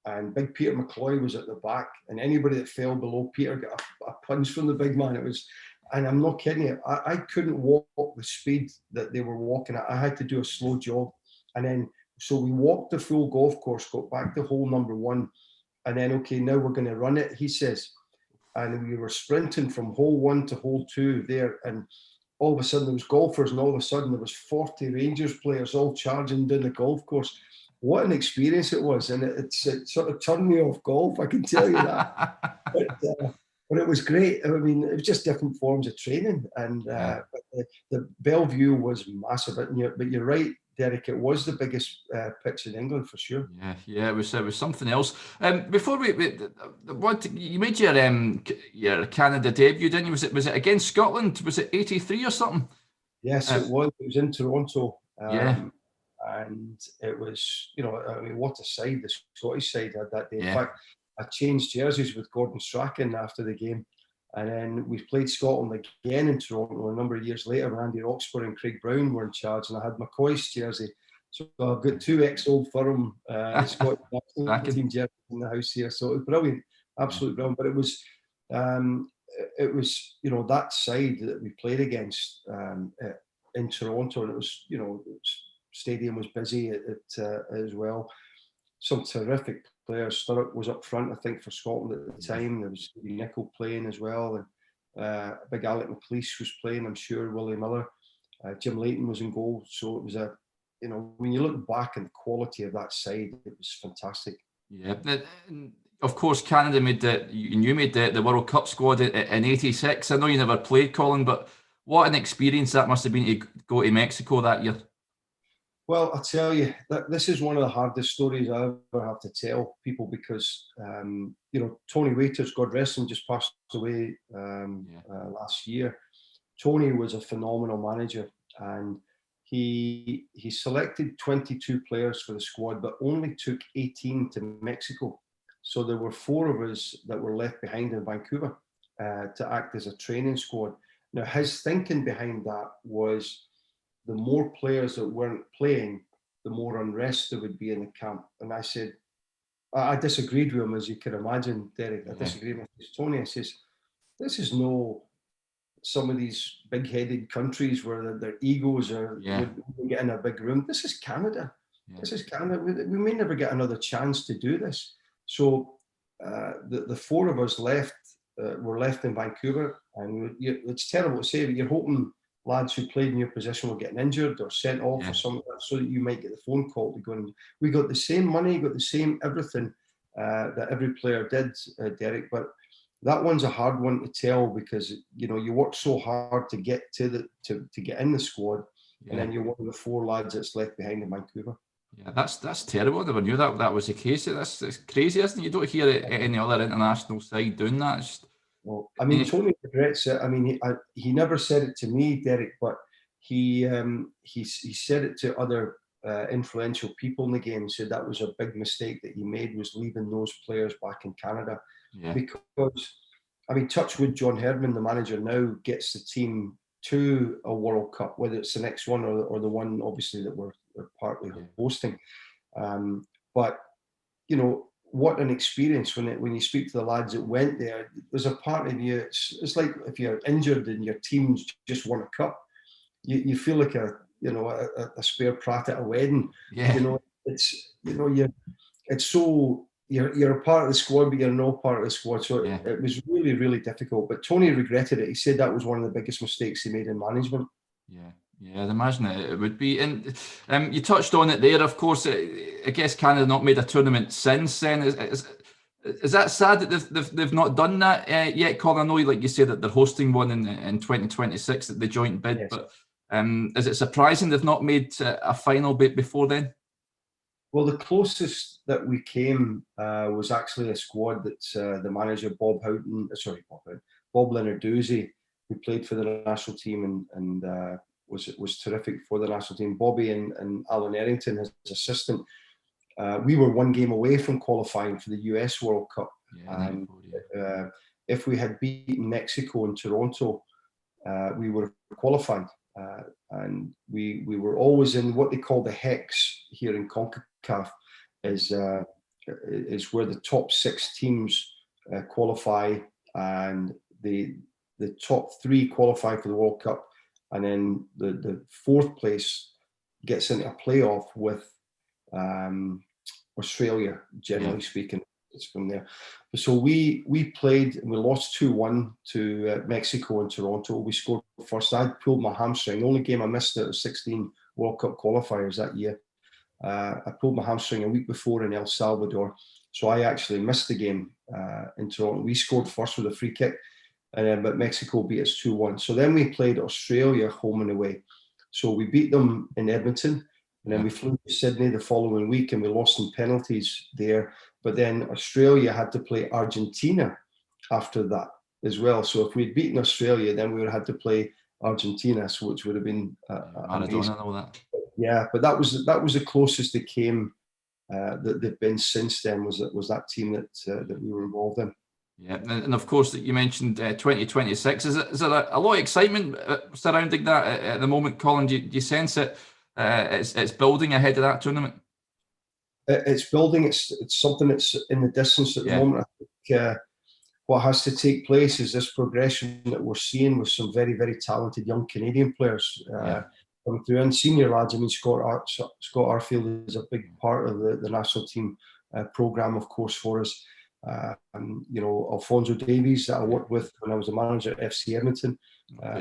Speaker 2: and big Peter McCloy was at the back. And anybody that fell below Peter got a punch from the big man. It was, and I'm not kidding you, I couldn't walk the speed that they were walking at. I had to do a slow jog. And then, so we walked the full golf course, got back to hole number 1. And then, okay, now we're going to run it, he says. And we were sprinting from hole 1 to hole 2 there. And all of a sudden there was golfers and all of a sudden there was 40 Rangers players all charging down the golf course. What an experience it was. And it sort of turned me off golf, I can tell you that. But it was great. I mean, it was just different forms of training. And but the Bellevue was massive. But you're right, Derek, it was the biggest pitch in England for sure.
Speaker 1: Yeah, it was something else. Before you made your Canada debut, didn't you? Was it against Scotland? Was it 83 or something?
Speaker 2: Yes, it was. It was in Toronto.
Speaker 1: And
Speaker 2: it was, I mean, what a side the Scottish side had that day. In fact, I changed jerseys with Gordon Strachan after the game. And then we played Scotland again in Toronto a number of years later when Andy Roxburgh and Craig Brown were in charge, and I had McCoy's jersey. So I've got 2 ex-Old Firm Scottish national team jerseys in the house here. So it was brilliant, absolutely brilliant. But it was that side that we played against in Toronto, and it was, stadium was busy as well. Some terrific players. Sturrock was up front, I think, for Scotland at the time. There was Nicol playing as well, and big Alec McLeish was playing, I'm sure. Willie Miller, Jim Leighton was in goal. So it was when you look back on the quality of that side, it was fantastic.
Speaker 1: Yeah, of course, Canada made the World Cup squad in '86. I know you never played, Colin, but what an experience that must have been to go to Mexico that year.
Speaker 2: Well, I'll tell you, this is one of the hardest stories I ever have to tell people because, Tony Waiters, God rest him, just passed away last year. Tony was a phenomenal manager, and he selected 22 players for the squad, but only took 18 to Mexico. So there were 4 of us that were left behind in Vancouver to act as a training squad. Now, his thinking behind that was the more players that weren't playing, the more unrest there would be in the camp. And I said, I disagreed with him, as you can imagine, Derek. I disagreed with Tony. I says, this is no some of these big-headed countries where their egos are get in a big room. This is Canada. This is Canada. We may never get another chance to do this. So the 4 of us left were left in Vancouver, and it's terrible to say, but you're hoping lads who played in your position were getting injured or sent off or something, so that you might get the phone call to go in. We got the same money, got the same everything that every player did, Derek, but that one's a hard one to tell, because you work so hard to get to get in the squad, and then you're one of the 4 lads that's left behind in Vancouver.
Speaker 1: Yeah, that's terrible. I never knew that was the case. It's crazy, isn't it? You don't hear any other international side doing that.
Speaker 2: Well, I mean, Tony regrets it. I mean, he never said it to me, Derek, but he said it to other influential people in the game. Said that was a big mistake that he made, was leaving those players back in Canada. Yeah. Because, I mean, touch wood, John Herdman, the manager now, gets the team to a World Cup, whether it's the next one or the one, obviously, that we're partly hosting. But, what an experience when you speak to the lads that went there. There's a part of you, it's like if you're injured and your team's just won a cup, you feel like a spare prat at a wedding.
Speaker 1: Yeah.
Speaker 2: It's so you're a part of the squad, but you're not part of the squad. So it was really, really difficult. But Tony regretted it. He said that was one of the biggest mistakes he made in management.
Speaker 1: Yeah, I'd imagine it would be. And you touched on it there, of course. I guess Canada not made a tournament since then. Is that sad that they've not done that yet, Colin? I know, like you said, that they're hosting one in 2026 at the joint bid. Yes. But is it surprising they've not made a final bit before then?
Speaker 2: Well, the closest that we came was actually a squad that the manager Bob Leonarduzzi, who played for the national team and was terrific for the national team. Bobby and Alan Errington, his assistant. We were 1 game away from qualifying for the US World Cup. And if we had beaten Mexico and Toronto, we would have qualified. And we were always in what they call the hex here in CONCACAF, is where the top 6 teams qualify, and the top 3 qualify for the World Cup, and then the 4th place gets into a playoff with Australia, generally speaking. It's from there. So we played and we lost 2-1 to Mexico and Toronto. We scored first. I pulled my hamstring. The only game I missed out of 16 World Cup qualifiers that year. I pulled my hamstring a week before in El Salvador. So I actually missed the game in Toronto. We scored first with a free kick, but Mexico beat us 2-1. So then we played Australia home and away. So we beat them in Edmonton. And then we flew to Sydney the following week, and we lost in penalties there. But then Australia had to play Argentina after that as well. So if we'd beaten Australia, then we would have had to play Argentina, which would have been amazing.
Speaker 1: And all that.
Speaker 2: Yeah, but that was the closest they came that they've been since then. Was that team that we were involved in?
Speaker 1: Yeah, and of course that you mentioned 2026. Is there a lot of excitement surrounding that at the moment, Colin? Do you sense it? It's building ahead of that tournament.
Speaker 2: It's building. It's something that's in the distance at the moment. I think what has to take place is this progression that we're seeing with some very, very talented young Canadian players coming through, and senior lads. I mean, Scott Arfield is a big part of the national team program, of course, for us. Alfonso Davies, that I worked with when I was a manager at FC Edmonton.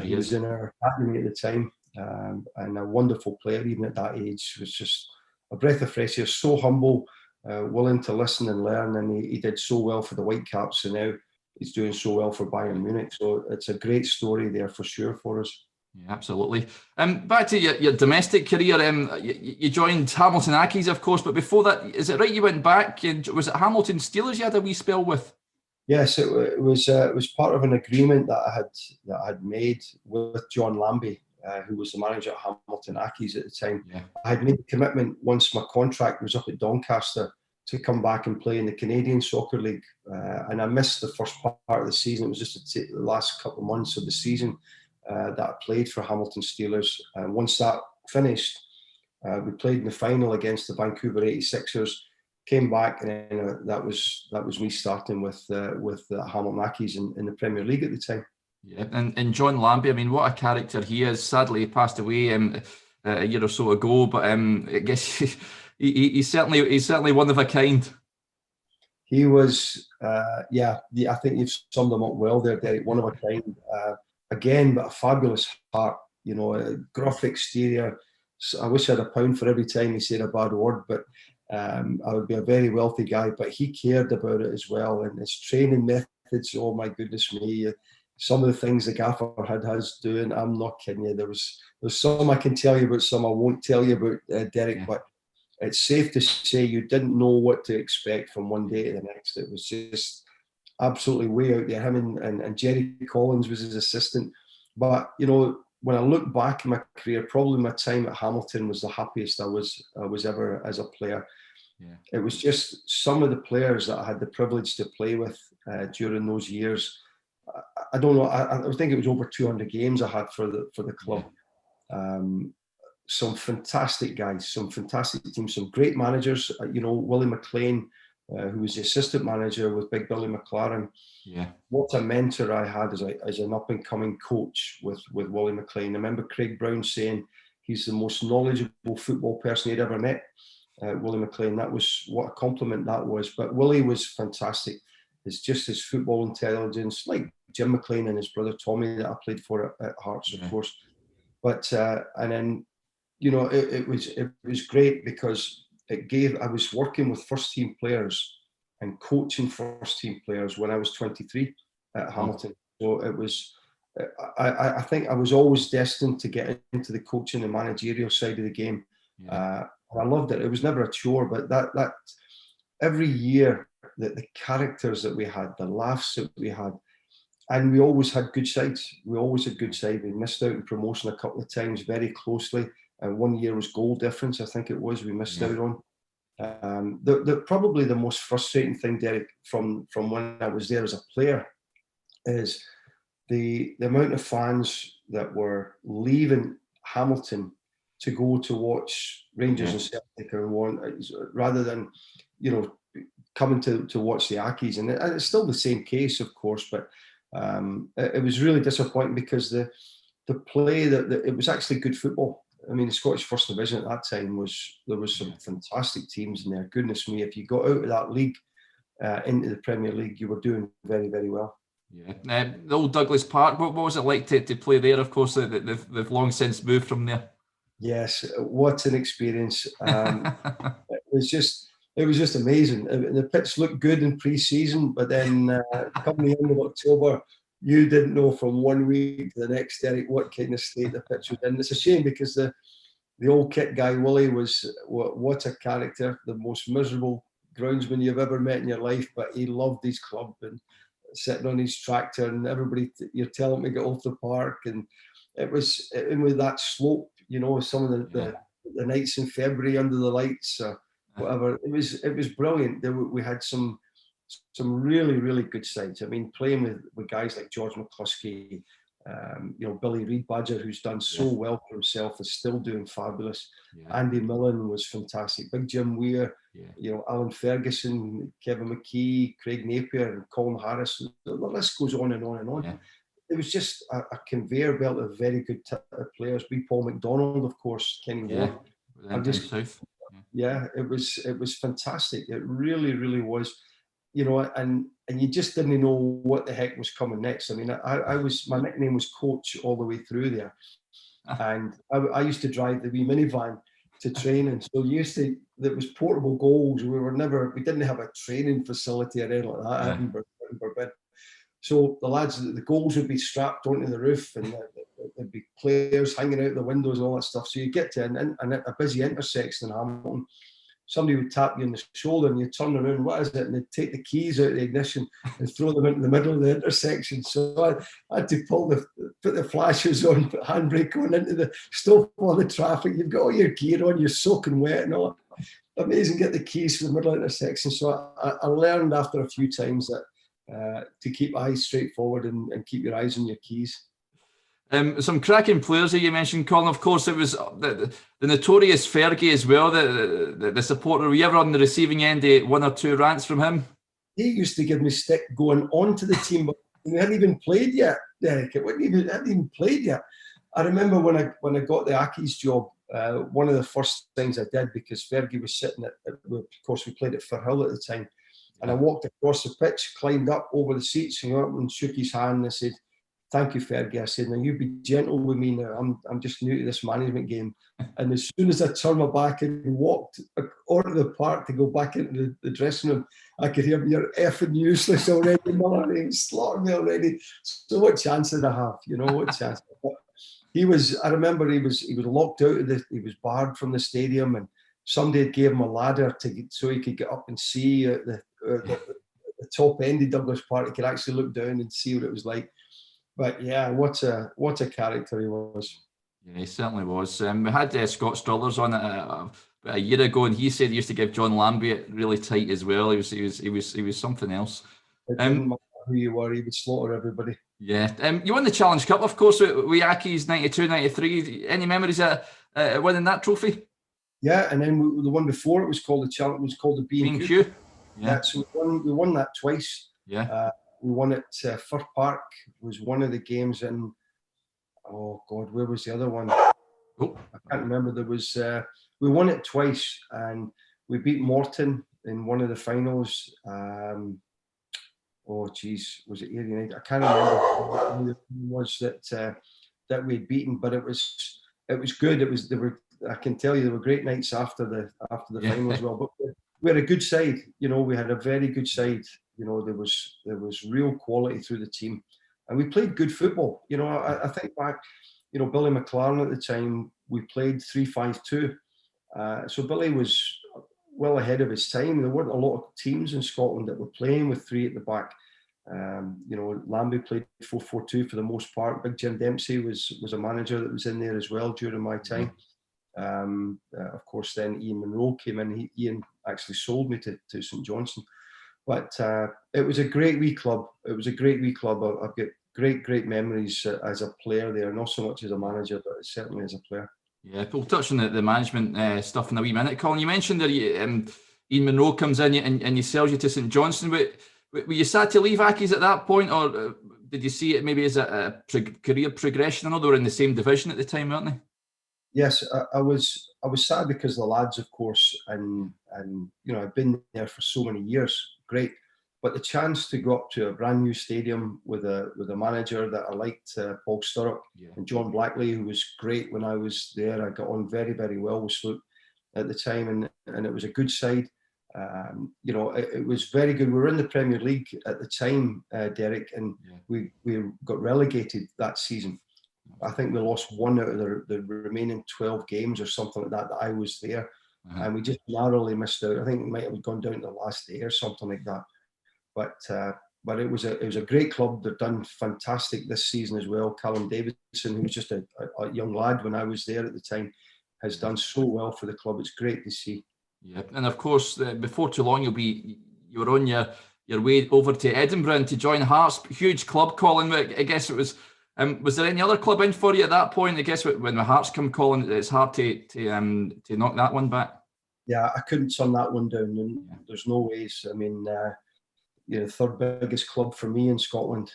Speaker 2: He was in our academy at the time. And a wonderful player, even at that age. Was just a breath of fresh air, so humble, willing to listen and learn, and he did so well for the Whitecaps, and now he's doing so well for Bayern Munich. So it's a great story there for sure for us.
Speaker 1: Yeah, absolutely. Back to your domestic career, you joined Hamilton Accies, of course, but before that, is it right you went back, and was it Hamilton Steelers you had a wee spell with? Yes,
Speaker 2: it was part of an agreement that I had made with John Lambie, who was the manager at Hamilton Accies at the time. I had made the commitment once my contract was up at Doncaster to come back and play in the Canadian Soccer League. And I missed the first part of the season. It was just the last couple of months of the season that I played for Hamilton Steelers. And once that finished, we played in the final against the Vancouver 86ers, came back, and then, that was me starting with Hamilton Accies in the Premier League at the time.
Speaker 1: Yeah, and John Lambie, I mean, what a character he is. Sadly, he passed away a year or so ago, but I guess he's certainly one of a kind.
Speaker 2: He was, I think you've summed him up well there, Derek. One of a kind. Again, but a fabulous heart. You know, a gruff exterior. I wish I had £1 for every time he said a bad word, but I would be a very wealthy guy. But he cared about it as well, and his training methods. Oh my goodness me! Some of the things the gaffer had us doing, I'm not kidding you. There's some I can tell you about, some I won't tell you about, Derek. Yeah. But it's safe to say you didn't know what to expect from one day to the next. It was just absolutely way out there. Him and Jerry Collins was his assistant. But, you know, when I look back in my career, probably my time at Hamilton was the happiest I was ever as a player. Yeah. It was just some of the players that I had the privilege to play with during those years. I don't know. I think it was over 200 games I had for the club. Yeah. Some fantastic guys, some fantastic teams, some great managers. You know, Willie McLean, who was the assistant manager with Big Billy McLaren. Yeah. What a mentor I had as an up and coming coach with Willie McLean. I remember Craig Brown saying he's the most knowledgeable football person he'd ever met. Willie McLean. That was what a compliment that was. But Willie was fantastic. It's just his football intelligence, like Jim McLean and his brother Tommy that I played for at Hearts, of course. But and then, you know, it was great because I was working with first team players and coaching first team players when I was 23 at Hamilton. So it was, I think I was always destined to get into the coaching and managerial side of the game. Yeah. I loved it. It was never a chore, but that every year, the characters that we had, the laughs that we had, and we always had good sides. We always had good sides. We missed out in promotion a couple of times very closely. And one year was goal difference, I think it was, we missed out on. Probably the most frustrating thing, Derek, from when I was there as a player is the amount of fans that were leaving Hamilton to go to watch Rangers and Celtic or one, rather than, you know, coming to watch the Accies. And it's still the same case, of course, but it was really disappointing because the play that it was actually good football. I mean, the Scottish First Division at that time there was some fantastic teams in there. Goodness me, if you got out of that league into the Premier League, you were doing very, very well.
Speaker 1: Yeah, the old Douglas Park. What was it like to play there? Of course, they've long since moved from there.
Speaker 2: Yes, what an experience! It was just amazing. The pitch looked good in pre-season, but then coming the end of October, you didn't know from 1 week to the next, Derek, what kind of state the pitch was in. It's a shame because the old kit guy, Willie, was what a character, the most miserable groundsman you've ever met in your life, but he loved his club and sitting on his tractor and everybody, you're telling him to get off the park. And it was with that slope, you know, some of the nights in February under the lights, whatever. It was brilliant. We had some really, really good sides. I mean, playing with guys like George McCluskey, you know, Billy Reid Badger, who's done so well for himself, is still doing fabulous. Andy Millen was fantastic. Big Jim Weir, you know, Alan Ferguson, Kevin McKee, Craig Napier, and Colin Harris. The list goes on and on and on. It was just a conveyor belt of very good players. B. Paul McDonald, of course, Kenny Ward. It was fantastic. It really, really was. You know, and you just didn't know what the heck was coming next. I mean, my nickname was Coach all the way through there, and I used to drive the wee minivan to training. So there was portable goals. We didn't have a training facility or anything like that in Berlin. So the lads, the goals would be strapped onto the roof, and there'd be players hanging out the windows and all that stuff. So you get to a busy intersection in Hamilton. Somebody would tap you on the shoulder and you turn around, what is it? And they'd take the keys out of the ignition and throw them into the middle of the intersection. So I had to put the flashes on, put handbrake on into stop all the traffic. You've got all your gear on, you're soaking wet and all. amazing. Get the keys for the middle intersection. So I learned after a few times that to keep eyes straight forward and keep your eyes on your keys.
Speaker 1: Some cracking players that you mentioned, Colin. Of course, it was the notorious Fergie as well, the supporter. Were you ever on the receiving end of one or two rants from him?
Speaker 2: He used to give me stick going on to the team, but we hadn't even played yet, Derek. It hadn't even played yet. I remember when I got the Accies job, one of the first things I did, because Fergie was sitting of course we played at Firhill at the time, and I walked across the pitch, climbed up over the seats, and went up and shook his hand, and I said, "Thank you, Fergie." I said, "Now you be gentle with me now. I'm just new to this management game." And as soon as I turned my back and walked onto the park to go back into the dressing room, I could hear, "You're effing useless already, Miller." He was slaughtering me already. So what chance did I have? What chance? But I remember he was locked out he was barred from the stadium, and somebody had gave him a ladder so he could get up and see the top end of Douglas Park. He could actually look down and see what it was like. But yeah, what a character he was.
Speaker 1: Yeah, he certainly was. We had Scott Struthers on about a year ago, and he said he used to give John Lambie really tight as well. He was something else.
Speaker 2: It didn't matter who you were; he would slaughter everybody.
Speaker 1: Yeah. You won the Challenge Cup, of course, with Accies 92, 93. Any memories of winning that trophy?
Speaker 2: Yeah, and then the one before it was called the Challenge. It was called the B&Q. Yeah. So we won that twice.
Speaker 1: Yeah.
Speaker 2: We won at Fir Park. Was one of the games in. Oh God, where was the other one?
Speaker 1: Oh.
Speaker 2: I can't remember. There was. We won it twice, and we beat Morton in one of the finals. Oh geez, was it United? I can't remember who it was that we'd beaten, but it was good. I can tell you there were great nights after the final as well. But we had a good side. We had a very good side. There was real quality through the team, and we played good football. I think back, Billy McLaren at the time, we played 3-5-2. So Billy was well ahead of his time. There weren't a lot of teams in Scotland that were playing with three at the back. Lambie played 4-4-2 for the most part. Big Jim Dempsey was a manager that was in there as well during my time. Of course, then Ian Munro came in. Ian actually sold me to St Johnstone. But it was a great wee club. I've got great memories as a player there, not so much as a manager, but certainly as a player.
Speaker 1: Yeah, we'll touch on the management stuff in a wee minute. Colin, you mentioned that Ian Munro comes in and he sells you to St Johnstone. Were you sad to leave Accies at that point, or did you see it maybe as a career progression? I know they were in the same division at the time, weren't they?
Speaker 2: Yes, I was sad because the lads, of course, and I've been there for so many years. Great, but the chance to go up to a brand new stadium with a manager that I liked, Paul Sturrock, and John Blackley, who was great when I was there. I got on very, very well with Sloop at the time, and it was a good side. It was very good. We were in the Premier League at the time, Derek, and we got relegated that season. I think we lost one out of the remaining 12 games or something like that I was there. And we just narrowly missed out. I think we might have gone down to the last day or something like that. But it was a great club. They've done fantastic this season as well. Callum Davidson, who was just a young lad when I was there at the time, has done so well for the club. It's great to see.
Speaker 1: Yeah, and of course, before too long, you were on your way over to Edinburgh and to join Hearts. Huge club, Colin. I guess it was. Was there any other club in for you at that point? I guess when the Hearts come calling, it's hard to knock that one back.
Speaker 2: Yeah, I couldn't turn that one down. And there's no ways. I mean, third biggest club for me in Scotland.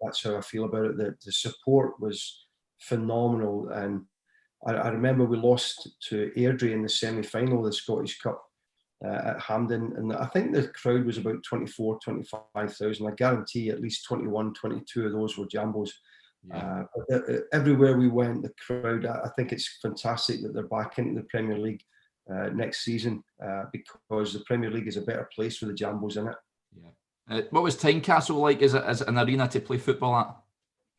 Speaker 2: That's how I feel about it. The support was phenomenal, and I remember we lost to Airdrie in the semi-final of the Scottish Cup at Hampden, and I think the crowd was about 24, 25,000. I guarantee at least 21, 22 of those were Jambos. Everywhere we went, the crowd, I think it's fantastic that they're back into the Premier League next season because the Premier League is a better place for the Jambos in it.
Speaker 1: Yeah. What was Tynecastle like as an arena to play football at?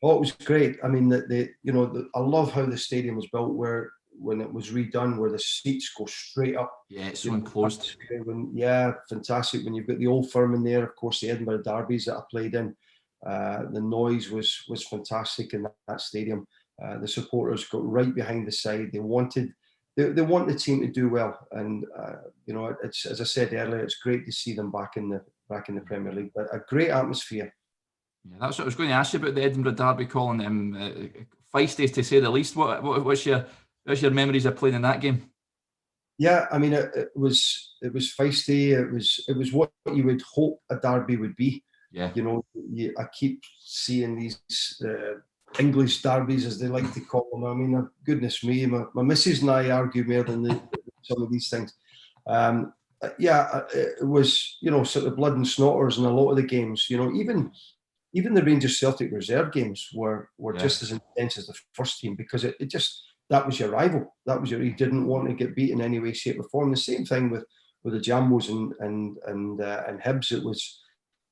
Speaker 2: Oh, it was great. I mean, I love how the stadium was built, where when it was redone, where the seats go straight up.
Speaker 1: Yeah, it's so enclosed.
Speaker 2: Fantastic. When you've got the Old Firm in there, of course, the Edinburgh Derbies that I played in, the noise was fantastic in that stadium. The supporters got right behind the side. They wanted they want the team to do well, and it's, as I said earlier, it's great to see them back in the Premier League. But a great atmosphere.
Speaker 1: Yeah, that's what I was going to ask you about the Edinburgh Derby, Colin. Feisty to say the least. What's your memories of playing in that game?
Speaker 2: Yeah, I mean, it was feisty. It was what you would hope a derby would be.
Speaker 1: Yeah.
Speaker 2: I keep seeing these English derbies, as they like to call them. I mean, goodness me, my missus and I argue more than some of these things. It was, sort of blood and snotters in a lot of the games. Even the Rangers Celtic reserve games were just as intense as the first team, because it just, that was your rival. You didn't want to get beat in any way, shape, or form. The same thing with the Jambos and Hibs. It was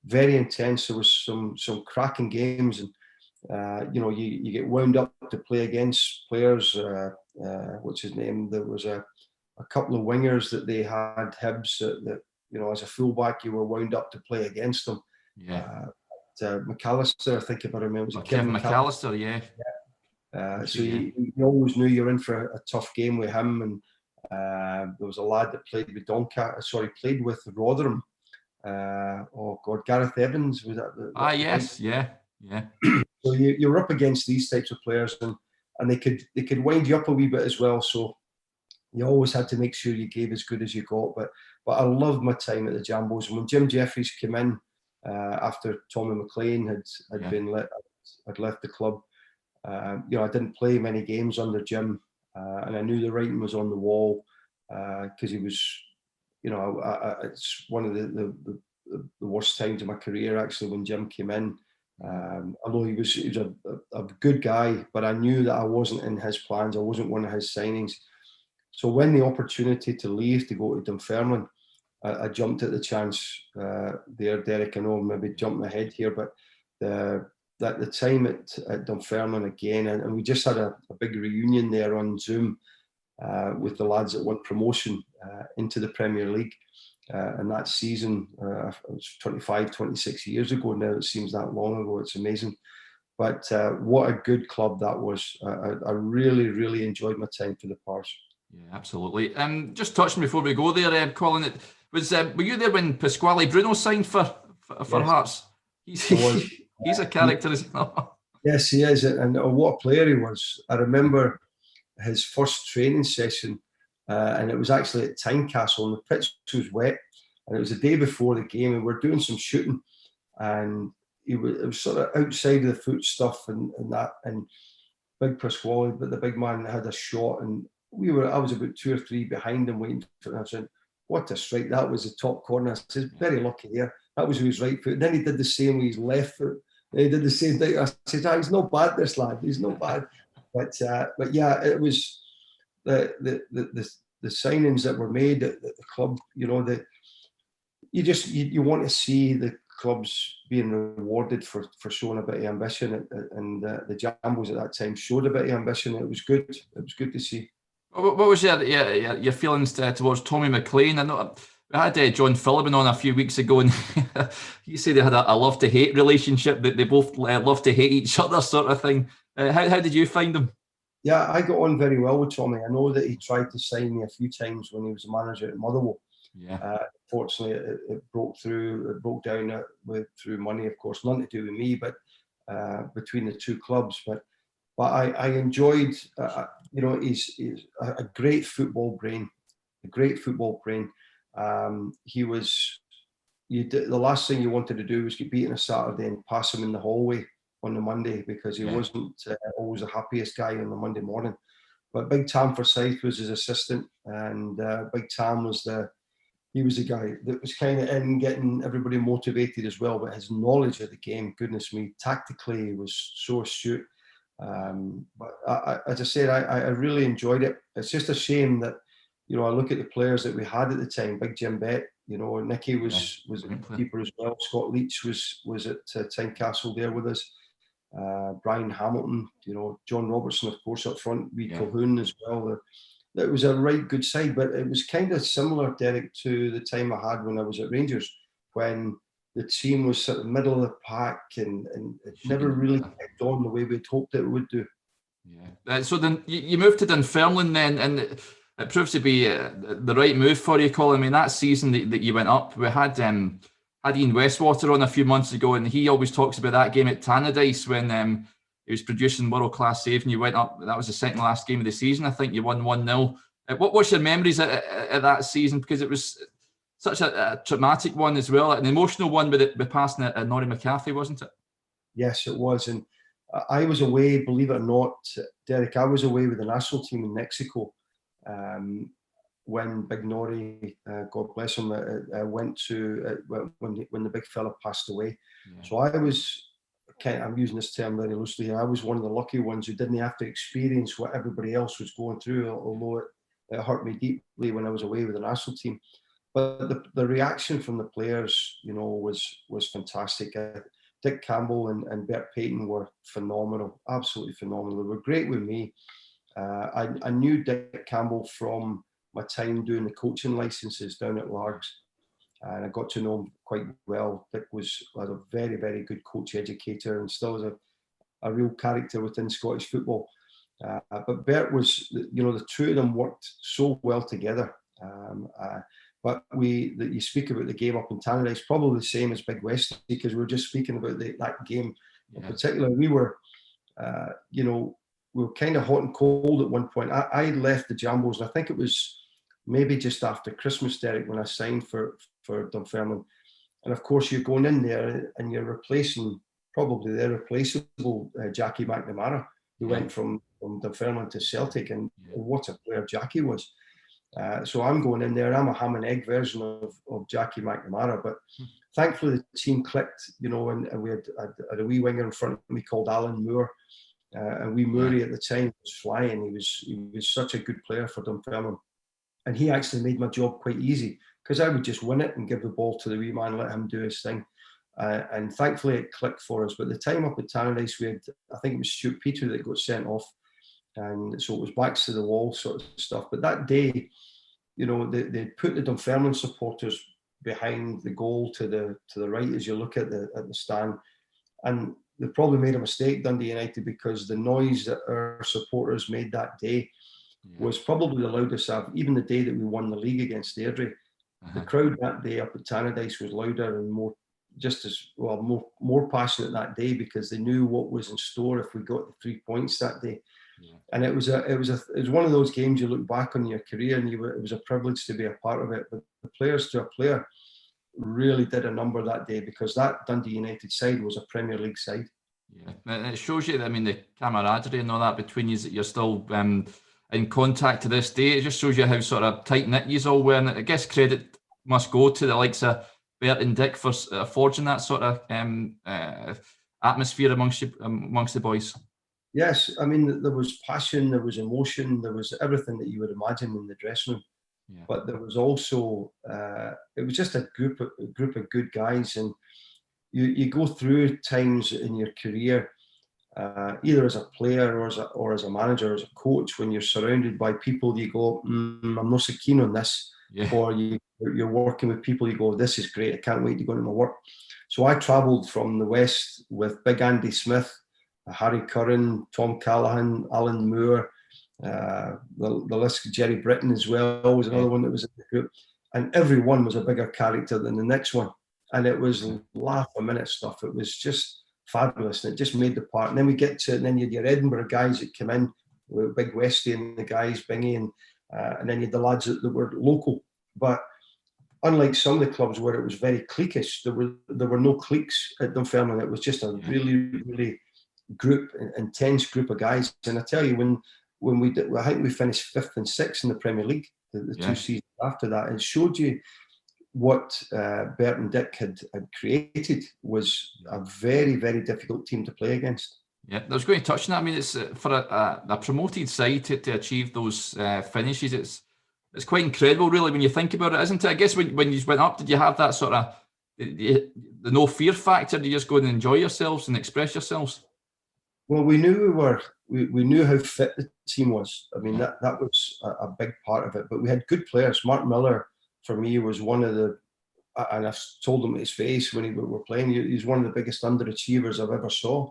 Speaker 2: very intense. There was some cracking games, and you get wound up to play against players. What's his name? There was a couple of wingers that they had, Hibs, that as a fullback you were wound up to play against them.
Speaker 1: Yeah.
Speaker 2: McAllister, I think, if I remember, was it
Speaker 1: Kevin McAllister? Yeah.
Speaker 2: So you always knew you were in for a tough game with him. And there was a lad that played with Rotherham. Gareth Evans, was that?
Speaker 1: Yes, yeah.
Speaker 2: So you're up against these types of players, and they could wind you up a wee bit as well. So you always had to make sure you gave as good as you got. But I loved my time at the Jambos. And when Jim Jeffries came in after Tommy McLean had left the club, I didn't play many games under Jim, and I knew the writing was on the wall, because he was, it's one of the worst times of my career, actually, when Jim came in. Although he was a good guy, but I knew that I wasn't in his plans. I wasn't one of his signings. So when the opportunity to leave to go to Dunfermline, I jumped at the chance there, Derek. I know I'm maybe jumping ahead here, but the time at Dunfermline again, and we just had a big reunion there on Zoom with the lads that won promotion into the Premier League. And that season, it was 25, 26 years ago now. It seems that long ago. It's amazing. But what a good club that was. I really, really enjoyed my time for the Pars.
Speaker 1: Yeah, absolutely. Just touching before we go there, Colin, were you there when Pasquale Bruno signed for
Speaker 2: Yes.
Speaker 1: Hearts? He's a character, isn't he?
Speaker 2: Yes, he is. And what a player he was. I remember his first training session, and it was actually at Tynecastle, and the pitch was wet, and it was the day before the game, and we're doing some shooting, and it was sort of outside of the foot stuff and that, and big Pasquale, but the big man had a shot, and I was about 2 or 3 behind him waiting for it, and I said, what a strike, that was the top corner. I said, very lucky there. That was with his right foot. And then he did the same with his left foot. He did the same thing. I said, he's not bad, this lad. He's not bad. But yeah, it was the signings that were made at the club. You want to see the clubs being rewarded for showing a bit of ambition, and the Jambos at that time showed a bit of ambition. It was good. It was good to see.
Speaker 1: What was your feelings towards Tommy McLean? I know we had John Phillippen on a few weeks ago, and you say they had a love to hate relationship, that they both love to hate each other, sort of thing. How did you find them?
Speaker 2: Yeah, I got on very well with Tommy. I know that he tried to sign me a few times when he was a manager at Motherwell.
Speaker 1: Yeah.
Speaker 2: Fortunately, it broke through. It broke down through money, of course, nothing to do with me, but between the two clubs. But I enjoyed. He's a great football brain. A great football brain. He was. The last thing you wanted to do was get beaten a Saturday and pass him in the hallway on the Monday, because he wasn't always the happiest guy on the Monday morning. But Big Tam Forsyth was his assistant, and Big Tam was the guy that was kind of in getting everybody motivated as well. But his knowledge of the game, goodness me, tactically, he was so astute. But as I said, I really enjoyed it. It's just a shame that, I look at the players that we had at the time. Big Jim Bett, Nicky was a keeper as well. Scott Leach was at Tynecastle there with us. Brian Hamilton, John Robertson, of course, up front. Colquhoun as well. It was a right good side, but it was kind of similar, Derek, to the time I had when I was at Rangers, when the team was sort of middle of the pack, and it never really kept on the way we'd hoped it would do.
Speaker 1: Yeah. So then you moved to Dunfermline then, and it proves to be the right move for you, Colin. I mean, that season that you went up, we had Ian Westwater on a few months ago, and he always talks about that game at Tannadice when he was producing world-class saves and you went up. That was the second last game of the season. I think you won 1-0. What's your memories at that season? Because it was such a traumatic one as well, an emotional one with passing at Norrie McCarthy, wasn't it?
Speaker 2: Yes, it was. And I was away, believe it or not, Derek, I was away with the national team in Mexico when Big Norrie, God bless him, went to, when the big fella passed away. Yeah. So I was, I'm using this term very loosely here, I was one of the lucky ones who didn't have to experience what everybody else was going through, although it hurt me deeply when I was away with the national team. But the reaction from the players, was fantastic. Dick Campbell and Bert Payton were phenomenal, absolutely phenomenal. They were great with me. I knew Dick Campbell from my time doing the coaching licenses down at Largs, and I got to know him quite well. Dick was a very, very good coach educator and still is a real character within Scottish football. But Bert was, the two of them worked so well together. But you speak about the game up in Tannadice, probably the same as Big West, because we were just speaking about that game in particular. We were, we were kind of hot and cold at one point. I left the Jambos, and I think it was maybe just after Christmas, Derek, when I signed for Dunfermline. And of course, you're going in there and you're replacing probably the irreplaceable Jackie McNamara, who went from Dunfermline to Celtic, and what a player Jackie was. So I'm going in there. I'm a ham and egg version of Jackie McNamara, but thankfully the team clicked, and we had a wee winger in front of me called Alan Moore, and wee Murray at the time was flying. He was such a good player for Dunfermline, and he actually made my job quite easy because I would just win it and give the ball to the wee man, let him do his thing, and thankfully it clicked for us. But the time up at Tannadice, we had, I think it was Stuart Petrie that got sent off. And so it was backs to the wall sort of stuff. But that day, they put the Dunfermline supporters behind the goal to the right as you look at the stand. And they probably made a mistake, Dundee United, because the noise that our supporters made that day was probably the loudest even the day that we won the league against Airdrie. The crowd that day up at Tannadice was louder and more passionate that day because they knew what was in store if we got the 3 points that day. And it was one of those games you look back on your career and it was a privilege to be a part of it. But the players to a player really did a number that day because that Dundee United side was a Premier League side.
Speaker 1: Yeah, and it shows you that, the camaraderie and all that between you, that you're still in contact to this day. It just shows you how sort of tight-knit you all were, and I guess credit must go to the likes of Bert and Dick for forging that sort of atmosphere amongst the boys.
Speaker 2: Yes, there was passion, there was emotion, there was everything that you would imagine in the dressing room. Yeah. But there was also, it was just a group of good guys, and you go through times in your career, either as a player or as a manager, or as a coach, when you're surrounded by people, you go, I'm not so keen on this, or you're working with people, you go, this is great, I can't wait to go into my work. So I travelled from the West with Big Andy Smith, Harry Curran, Tom Callahan, Alan Moore, the list, Jerry Britton as well was another one that was in the group, and every one was a bigger character than the next one, and it was laugh a minute stuff. It was just fabulous, and it just made the part. And then we get to, and then you had your Edinburgh guys that come in with Big Westy and the guys Bingy, and then you had the lads that were local. But unlike some of the clubs where it was very cliquish, there were no cliques at Dunfermline. It was just a really, really intense group of guys. And I tell you, when we did, I think we finished 5th and 6th in the Premier League the 2 seasons after that. It showed you what Bert and Dick had created was a very, very difficult team to play against.
Speaker 1: Yeah, I was going to touch on that. It's for a promoted side to achieve those finishes. It's quite incredible, really, when you think about it, isn't it? I guess when you went up, did you have that sort of the no fear factor? Did you just go and enjoy yourselves and express yourselves?
Speaker 2: Well, we knew we knew how fit the team was. That was a big part of it. But we had good players. Mark Miller, for me, was one of the, and I've told him to his face when we were playing, he's one of the biggest underachievers I've ever saw,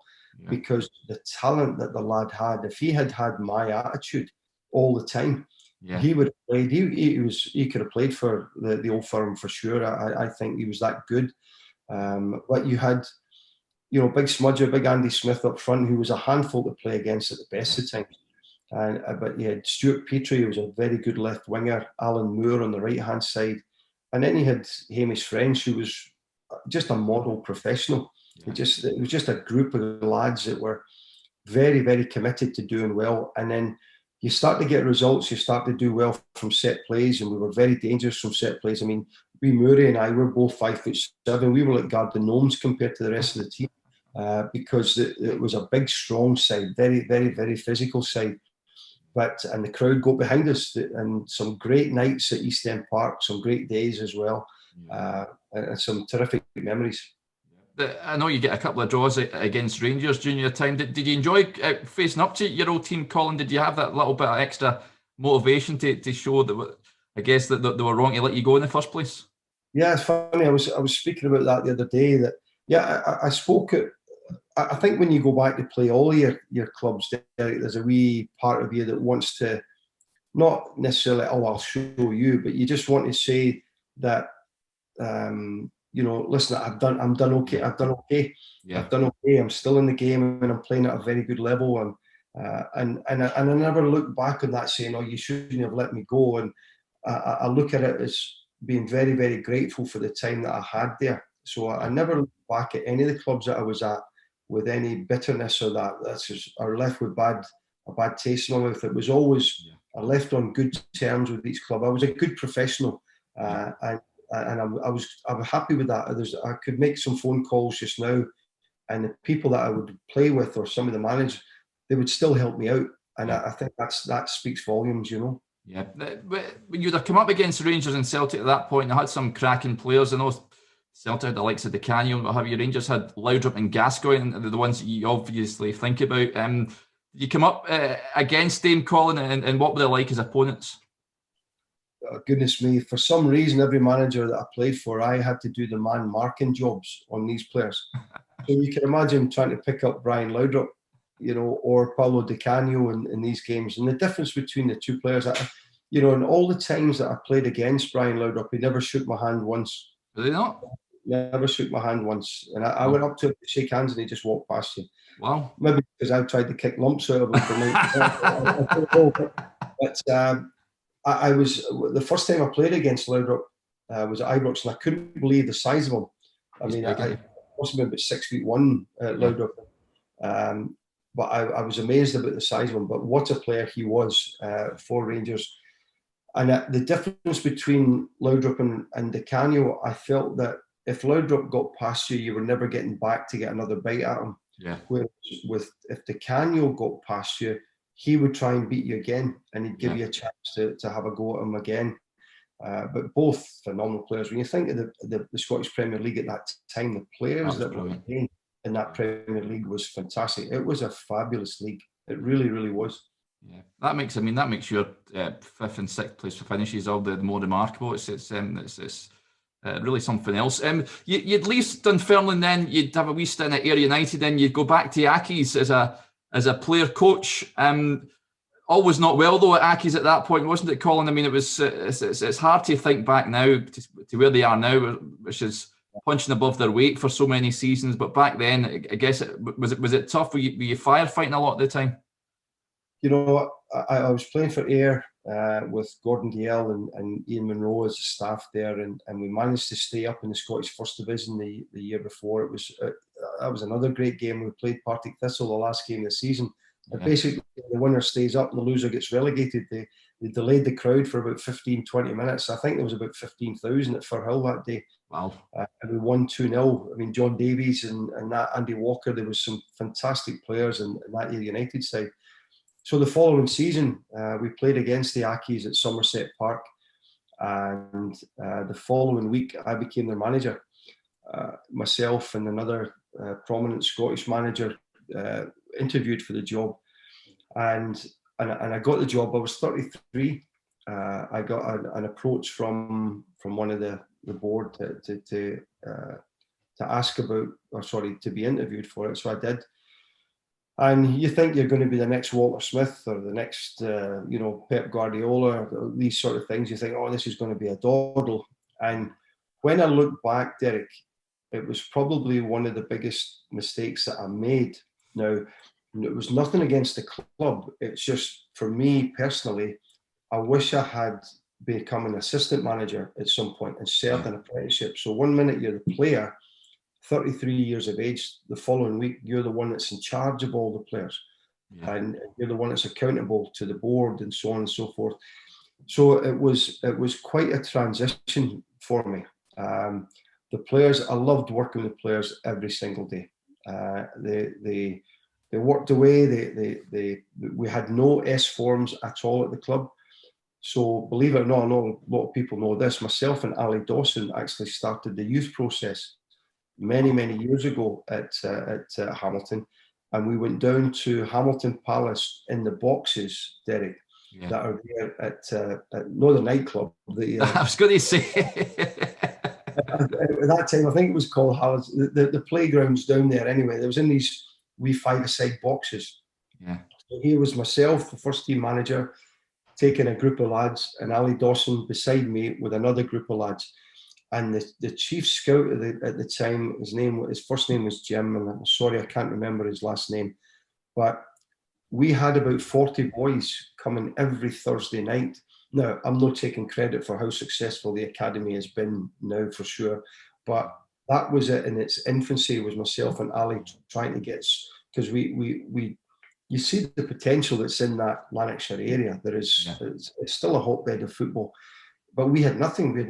Speaker 2: because the talent that the lad had, if he had my attitude all the time,
Speaker 1: Yeah.
Speaker 2: He would have played. He could have played for the Old Firm for sure. I think he was that good. But you had, Big Smudger, Big Andy Smith up front, who was a handful to play against at the best of times. But you had Stuart Petrie, who was a very good left winger, Alan Moore on the right hand side, and then you had Hamish French, who was just a model professional.
Speaker 1: Yeah.
Speaker 2: It was just a group of lads that were very, very committed to doing well. And then you start to get results. You start to do well from set plays, and we were very dangerous from set plays. I mean, Murray and I were both 5'7". We were like Garden Gnomes compared to the rest of the team because it was a big, strong side, very, very, very physical side. And the crowd got behind us, and some great nights at East End Park, some great days as well, and some terrific memories.
Speaker 1: I know you get a couple of draws against Rangers during your time. Did you enjoy facing up to your old team, Colin? Did you have that little bit of extra motivation to show that, I guess, that they were wrong to let you go in the first place?
Speaker 2: Yeah, it's funny. I was speaking about that the other day. That I spoke at. I think when you go back to play all your clubs, Derek, there's a wee part of you that wants to, not necessarily, oh, I'll show you, but you just want to say that, listen, I'm done okay. I've done okay.
Speaker 1: Yeah.
Speaker 2: I've done okay. I'm still in the game and I'm playing at a very good level. And I never look back on that saying, oh, you shouldn't have let me go. And I look at it as being very, very grateful for the time that I had there. So I never look back at any of the clubs that I was at with any bitterness or that. That's just, or left with a bad taste in my mouth. It was always, I left on good terms with each club. I was a good professional, and I was happy with that. I could make some phone calls just now, and the people that I would play with or some of the managers, they would still help me out, and I think that speaks volumes,
Speaker 1: Yeah, when you'd have come up against Rangers and Celtic at that point, they had some cracking players. I know Celtic had the likes of Di Canio and what have you. Rangers had Laudrup and Gascoigne, and the ones that you obviously think about. You come up against them, Colin, and what were they like as opponents?
Speaker 2: Oh, goodness me, for some reason, every manager that I played for, I had to do the man marking jobs on these players. So you can imagine trying to pick up Brian Laudrup, or Paulo Di Canio in these games. And the difference between the two players, in all the times that I played against Brian Laudrup, he never shook my hand once.
Speaker 1: Did they not?
Speaker 2: Never shook my hand once. And I went up to him to shake hands and he just walked past you.
Speaker 1: Wow.
Speaker 2: Maybe because I tried to kick lumps out of him for my But I was, the first time I played against Laudrup was at Ibrox, and I couldn't believe the size of him. I mean, I must have been about 6'1" at Laudrup. But I was amazed about the size of him. But what a player he was for Rangers. And the difference between Laudrup and Di Canio, I felt that if Laudrup got past you, you were never getting back to get another bite at him.
Speaker 1: Yeah.
Speaker 2: Whereas if Di Canio got past you, he would try and beat you again, and he'd give you a chance to have a go at him again. But both phenomenal players. When you think of the Scottish Premier League at that time, the players that were playing in that Premier League was fantastic. It was a fabulous league. It really, really was.
Speaker 1: Yeah, that makes your fifth and sixth place finishes all the more remarkable. It's really something else. You'd leave Dunfermline, then you'd have a wee stint at Ayr United, then you'd go back to Accies as a player coach. Always not well though at Accies at that point, wasn't it, Colin? I mean, it's hard to think back now to where they are now, which is punching above their weight for so many seasons. But back then, I guess was it tough? Were you firefighting a lot of the time?
Speaker 2: I was playing for Ayr with Gordon Dalziel and Ian Munro as the staff there, and we managed to stay up in the Scottish First Division the year before. That was another great game. We played Partick Thistle the last game of the season. And basically, the winner stays up and the loser gets relegated. They delayed the crowd for about 15-20 minutes. I think there was about 15,000 at Firhill that day.
Speaker 1: Wow.
Speaker 2: And we won 2-0. I mean, John Davies and that Andy Walker, there was some fantastic players in that Ayr United side. So the following season, we played against the Accies at Somerset Park. And the following week, I became their manager. Myself and another prominent Scottish manager interviewed for the job, and I got the job. I was 33. I got an approach from one of the board to ask about, to be interviewed for it. So I did, And you think you're going to be the next Walter Smith or the next, Pep Guardiola, these sort of things. You think, oh, this is going to be a dawdle. And when I look back, Derek, it was probably one of the biggest mistakes that I made. Now, it was nothing against the club. It's just, for me personally, I wish I had become an assistant manager at some point and served an apprenticeship. So one minute you're the player, 33 years of age, the following week you're the one that's in charge of all the players, and you're the one that's accountable to the board and so on and so forth. So it was quite a transition for me. The players, I loved working with players every single day. They worked away. We had no S forms at all at the club. So believe it or not, I know a lot of people know this. Myself and Ali Dawson actually started the youth process many years ago at Hamilton, and we went down to Hamilton Palace in the boxes, Derek, that are there at no, the nightclub.
Speaker 1: I was going to say.
Speaker 2: At that time, I think it was called Hallis. The playgrounds down there. Anyway, there was in these wee five-a-side boxes.
Speaker 1: Yeah.
Speaker 2: So here was myself, the first team manager, taking a group of lads, and Ali Dawson beside me with another group of lads. And the chief scout at the time, his first name was Jim, and I'm sorry I can't remember his last name, but we had about 40 boys coming every Thursday night. Now, I'm not taking credit for how successful the academy has been now, for sure, but that was it in its infancy. Was myself and Ali trying to get, because you see the potential that's in that Lanarkshire area. There is, it's still a hotbed of football. But we had nothing. We had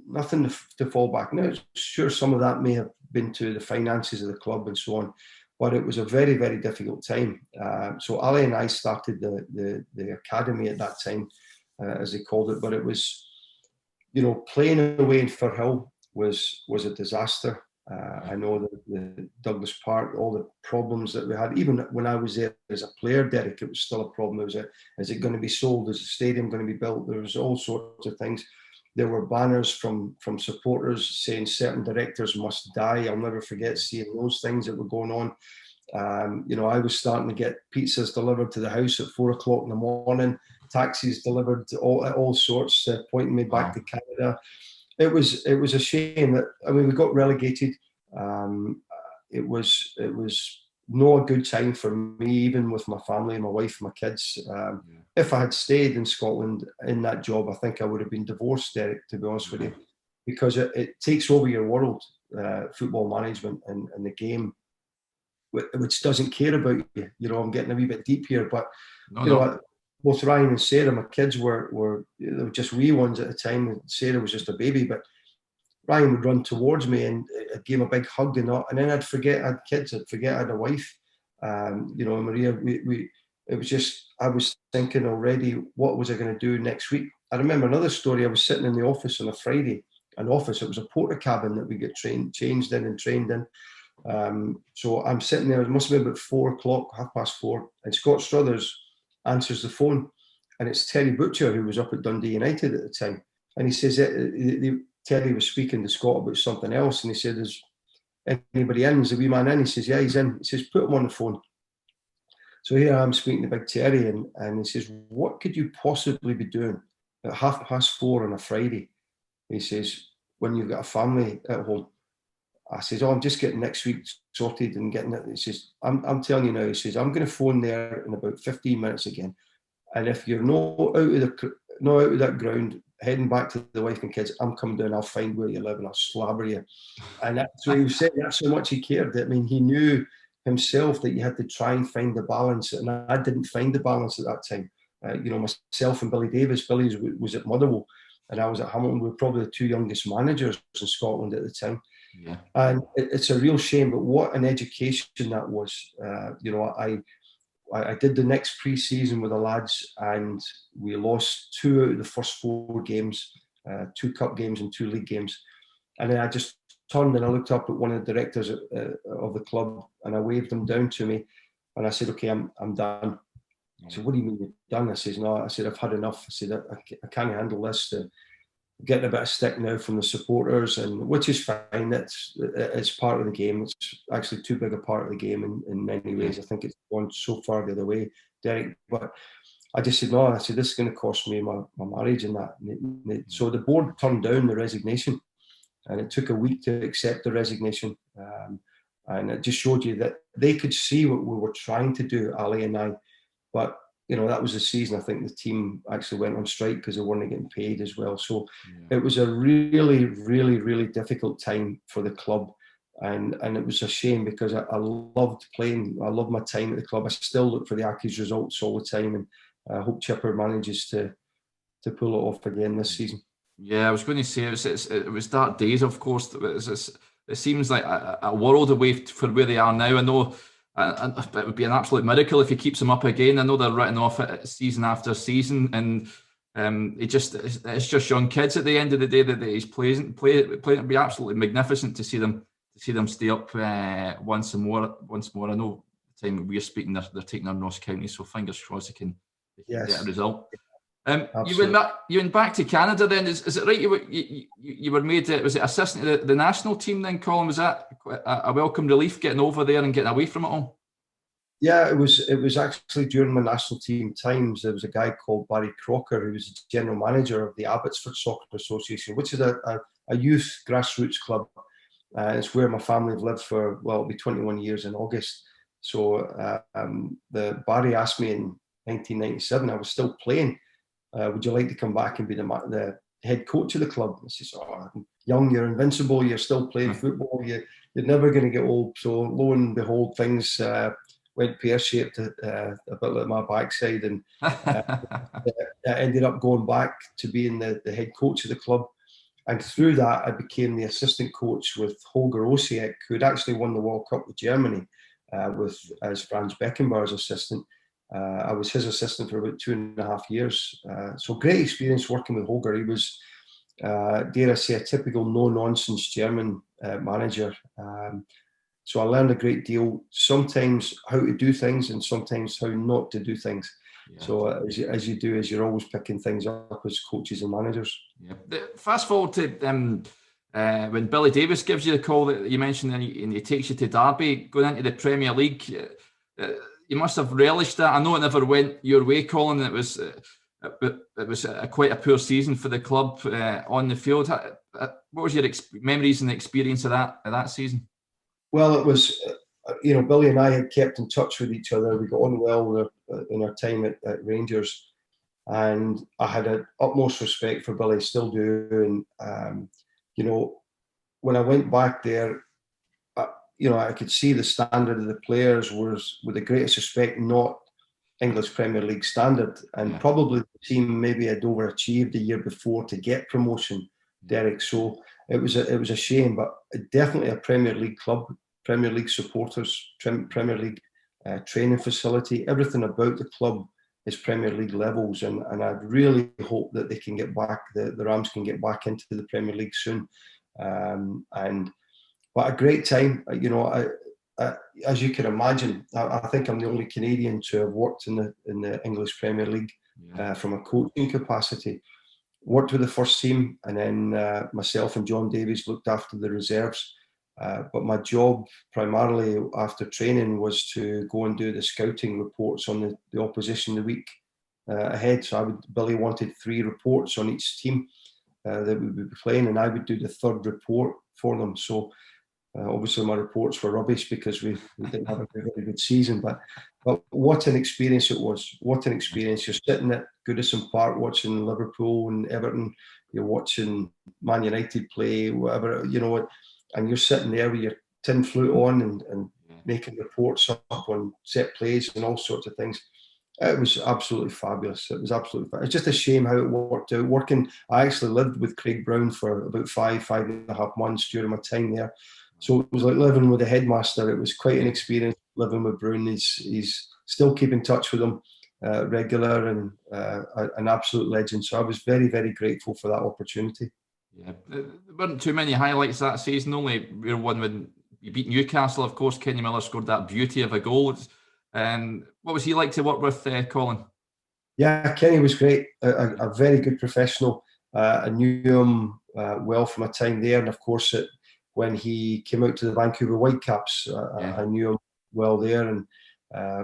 Speaker 2: nothing to fall back. Now, sure, some of that may have been to the finances of the club and so on, but it was a very, very difficult time. So Ali and I started the academy at that time, as they called it. But it was, playing away in Firhill was a disaster. I know the Douglas Park, all the problems that we had. Even when I was there as a player, Derek, it was still a problem. Is it going to be sold? Is the stadium going to be built? There was all sorts of things. There were banners from supporters saying certain directors must die. I'll never forget seeing those things that were going on. I was starting to get pizzas delivered to the house at 4 o'clock in the morning, taxis delivered, all sorts, pointing me back to Canada. It was a shame that, we got relegated. It was not a good time for me, even with my family, my wife, my kids. If I had stayed in Scotland in that job, I think I would have been divorced, Derek, to be honest with you, because it takes over your world, football management and the game, which doesn't care about you. I'm getting a wee bit deep here, but both Ryan and Sarah, my kids were they were just wee ones at the time, and Sarah was just a baby, but Ryan would run towards me and I'd give him a big hug and then I'd forget I had kids, I'd forget I had a wife. Maria, it was just, I was thinking already, what was I going to do next week? I remember another story. I was sitting in the office on a Friday, it was a porter cabin that we get changed in and trained in. So I'm sitting there, it must have been about 4 o'clock, 4:30, and Scott Struthers answers the phone, and it's Terry Butcher, who was up at Dundee United at the time. And he says, Terry was speaking to Scott about something else, and he said, is anybody in? Is the wee man in? He says, yeah, he's in. He says, put him on the phone. So here I am speaking to Big Terry, and he says, what could you possibly be doing at 4:30 on a Friday? He says, when you've got a family at home. I says, I'm just getting next week sorted and getting it. He says, I'm telling you now, he says, I'm going to phone there in about 15 minutes again. And if you're not out of that ground, heading back to the wife and kids, I'm coming down, I'll find where you live and I'll slabber you. And so he was saying that's how much he cared. I mean, he knew himself that you had to try and find the balance. And I didn't find the balance at that time. Myself and Billy Davis, Billy was at Motherwell and I was at Hamilton. We were probably the two youngest managers in Scotland at the time.
Speaker 1: Yeah.
Speaker 2: And it's a real shame, but what an education that was. I did the next pre-season with the lads and we lost 2 out of the first 4 games, 2 cup games and 2 league games. And then I just turned and I looked up at one of the directors of the club and I waved him down to me and I said, okay, I'm done. I said, what do you mean you're done? I said, no, I've had enough. I said, I can't handle this. getting a bit of stick now from the supporters, and which is fine. It's part of the game. It's actually too big a part of the game in many ways. I think it's gone so far the other way, Derek. But I just said no. I said this is going to cost me my marriage and that. So the board turned down the resignation, and it took a week to accept the resignation. And it just showed you that they could see what we were trying to do, Ali and I. But that was the season. I think the team actually went on strike because they weren't getting paid as well. So it was a really, really, really difficult time for the club. And it was a shame because I loved playing. I loved my time at the club. I still look for the Accies results all the time. And I hope Chipper manages to pull it off again this season.
Speaker 1: Yeah, I was going to say it was dark days, of course. It seems like a world away for where they are now. I know it would be an absolute miracle if he keeps them up again. I know they're written off it season after season, and it's just young kids at the end of the day that he's playing. It'd be absolutely magnificent to see them stay up once more. I know the time we're speaking, they're taking on Ross County, so fingers crossed they can get a result. You went back to Canada then. Is it right? You were made. Was it assistant to the national team then, Colin? Was that a welcome relief getting over there and getting away from it all?
Speaker 2: Yeah, it was actually during my national team times. There was a guy called Barry Crocker who was the general manager of the Abbotsford Soccer Association, which is a youth grassroots club. It's where my family have lived for, well, it'll be 21 years in August. So the Barry asked me in 1997. I was still playing. Would you like to come back and be the head coach of the club? I says, I'm young, you're invincible, you're still playing football, you're never going to get old. So lo and behold, things went pear-shaped a bit like my backside, and I ended up going back to being the head coach of the club. And through that, I became the assistant coach with Holger Osiek, who had actually won the World Cup with Germany as Franz Beckenbauer's assistant. I was his assistant for about 2.5 years. So great experience working with Holger. He was, dare I say, a typical no-nonsense German manager. So I learned a great deal, sometimes how to do things and sometimes how not to do things. Yeah. So as you do, as you're always picking things up as coaches and managers.
Speaker 1: Yeah. Fast forward to when Billy Davies gives you the call that you mentioned, and he takes you to Derby, going into the Premier League. You must have relished that. I know it never went your way, Colin. It was quite a poor season for the club on the field. What was your memories and the experience of that season?
Speaker 2: Well, it was, Billy and I had kept in touch with each other. We got on well in our time at Rangers, and I had an utmost respect for Billy, still do. And when I went back there, I could see the standard of the players was, with the greatest respect, not English Premier League standard. And probably the team maybe had overachieved the year before to get promotion, Derek. So it was a shame, but definitely a Premier League club, Premier League supporters, Premier League training facility. Everything about the club is Premier League levels. And I really hope that they can get back, the Rams can get back into the Premier League soon. But a great time, as you can imagine. I think I'm the only Canadian to have worked in the English Premier League from a coaching capacity. Worked with the first team, and then myself and John Davies looked after the reserves. But my job primarily after training was to go and do the scouting reports on the opposition the week ahead. So Billy wanted 3 reports on each team that we would be playing, and I would do the 3rd report for them. So obviously my reports were rubbish because we didn't have a very good season, but what an experience it was. What an experience. You're sitting at Goodison Park watching Liverpool and Everton, you're watching Man United play, whatever, and you're sitting there with your tin flute on and making reports up on set plays and all sorts of things. It was absolutely fabulous. It was absolutely fabulous. It's just a shame how it worked out. I actually lived with Craig Brown for about 5.5 months during my time there. So it was like living with a headmaster. It was quite an experience living with Brown. He's still keep in touch with him regular, and an absolute legend. So I was very, very grateful for that opportunity.
Speaker 1: Yeah, there weren't too many highlights that season. Only one when you beat Newcastle, of course. Kenny Miller scored that beauty of a goal. And what was he like to work with, Colin?
Speaker 2: Yeah, Kenny was great. A very good professional. I knew him well from my time there, and of course, when he came out to the Vancouver Whitecaps, I knew him well there, and I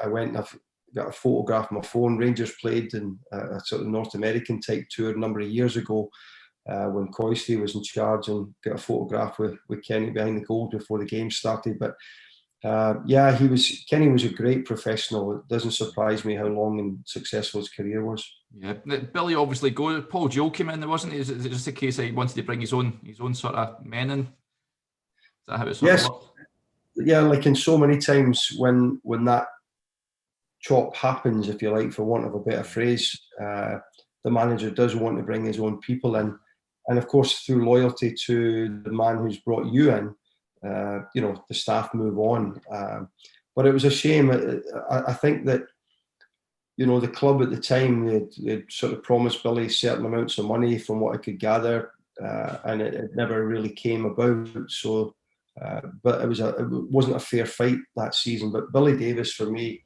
Speaker 2: went and I've got a photograph on my phone. Rangers played in a sort of North American type tour a number of years ago when Coisty was in charge, and got a photograph with Kenny behind the goal before the game started. But Kenny was a great professional. It doesn't surprise me how long and successful his career was.
Speaker 1: Yeah, Billy obviously goes. Paul Joe came in there, wasn't he? Is it just a case that he wanted to bring his own sort of men in? Is that how it sort of worked?
Speaker 2: Yeah, like in so many times when that chop happens, if you like, for want of a better phrase, the manager does want to bring his own people in, and of course through loyalty to the man who's brought you in, the staff move on. But it was a shame. I think that the club at the time, they'd sort of promised Billy certain amounts of money from what I could gather, and it never really came about. So, but it wasn't a fair fight that season. But Billy Davis, for me,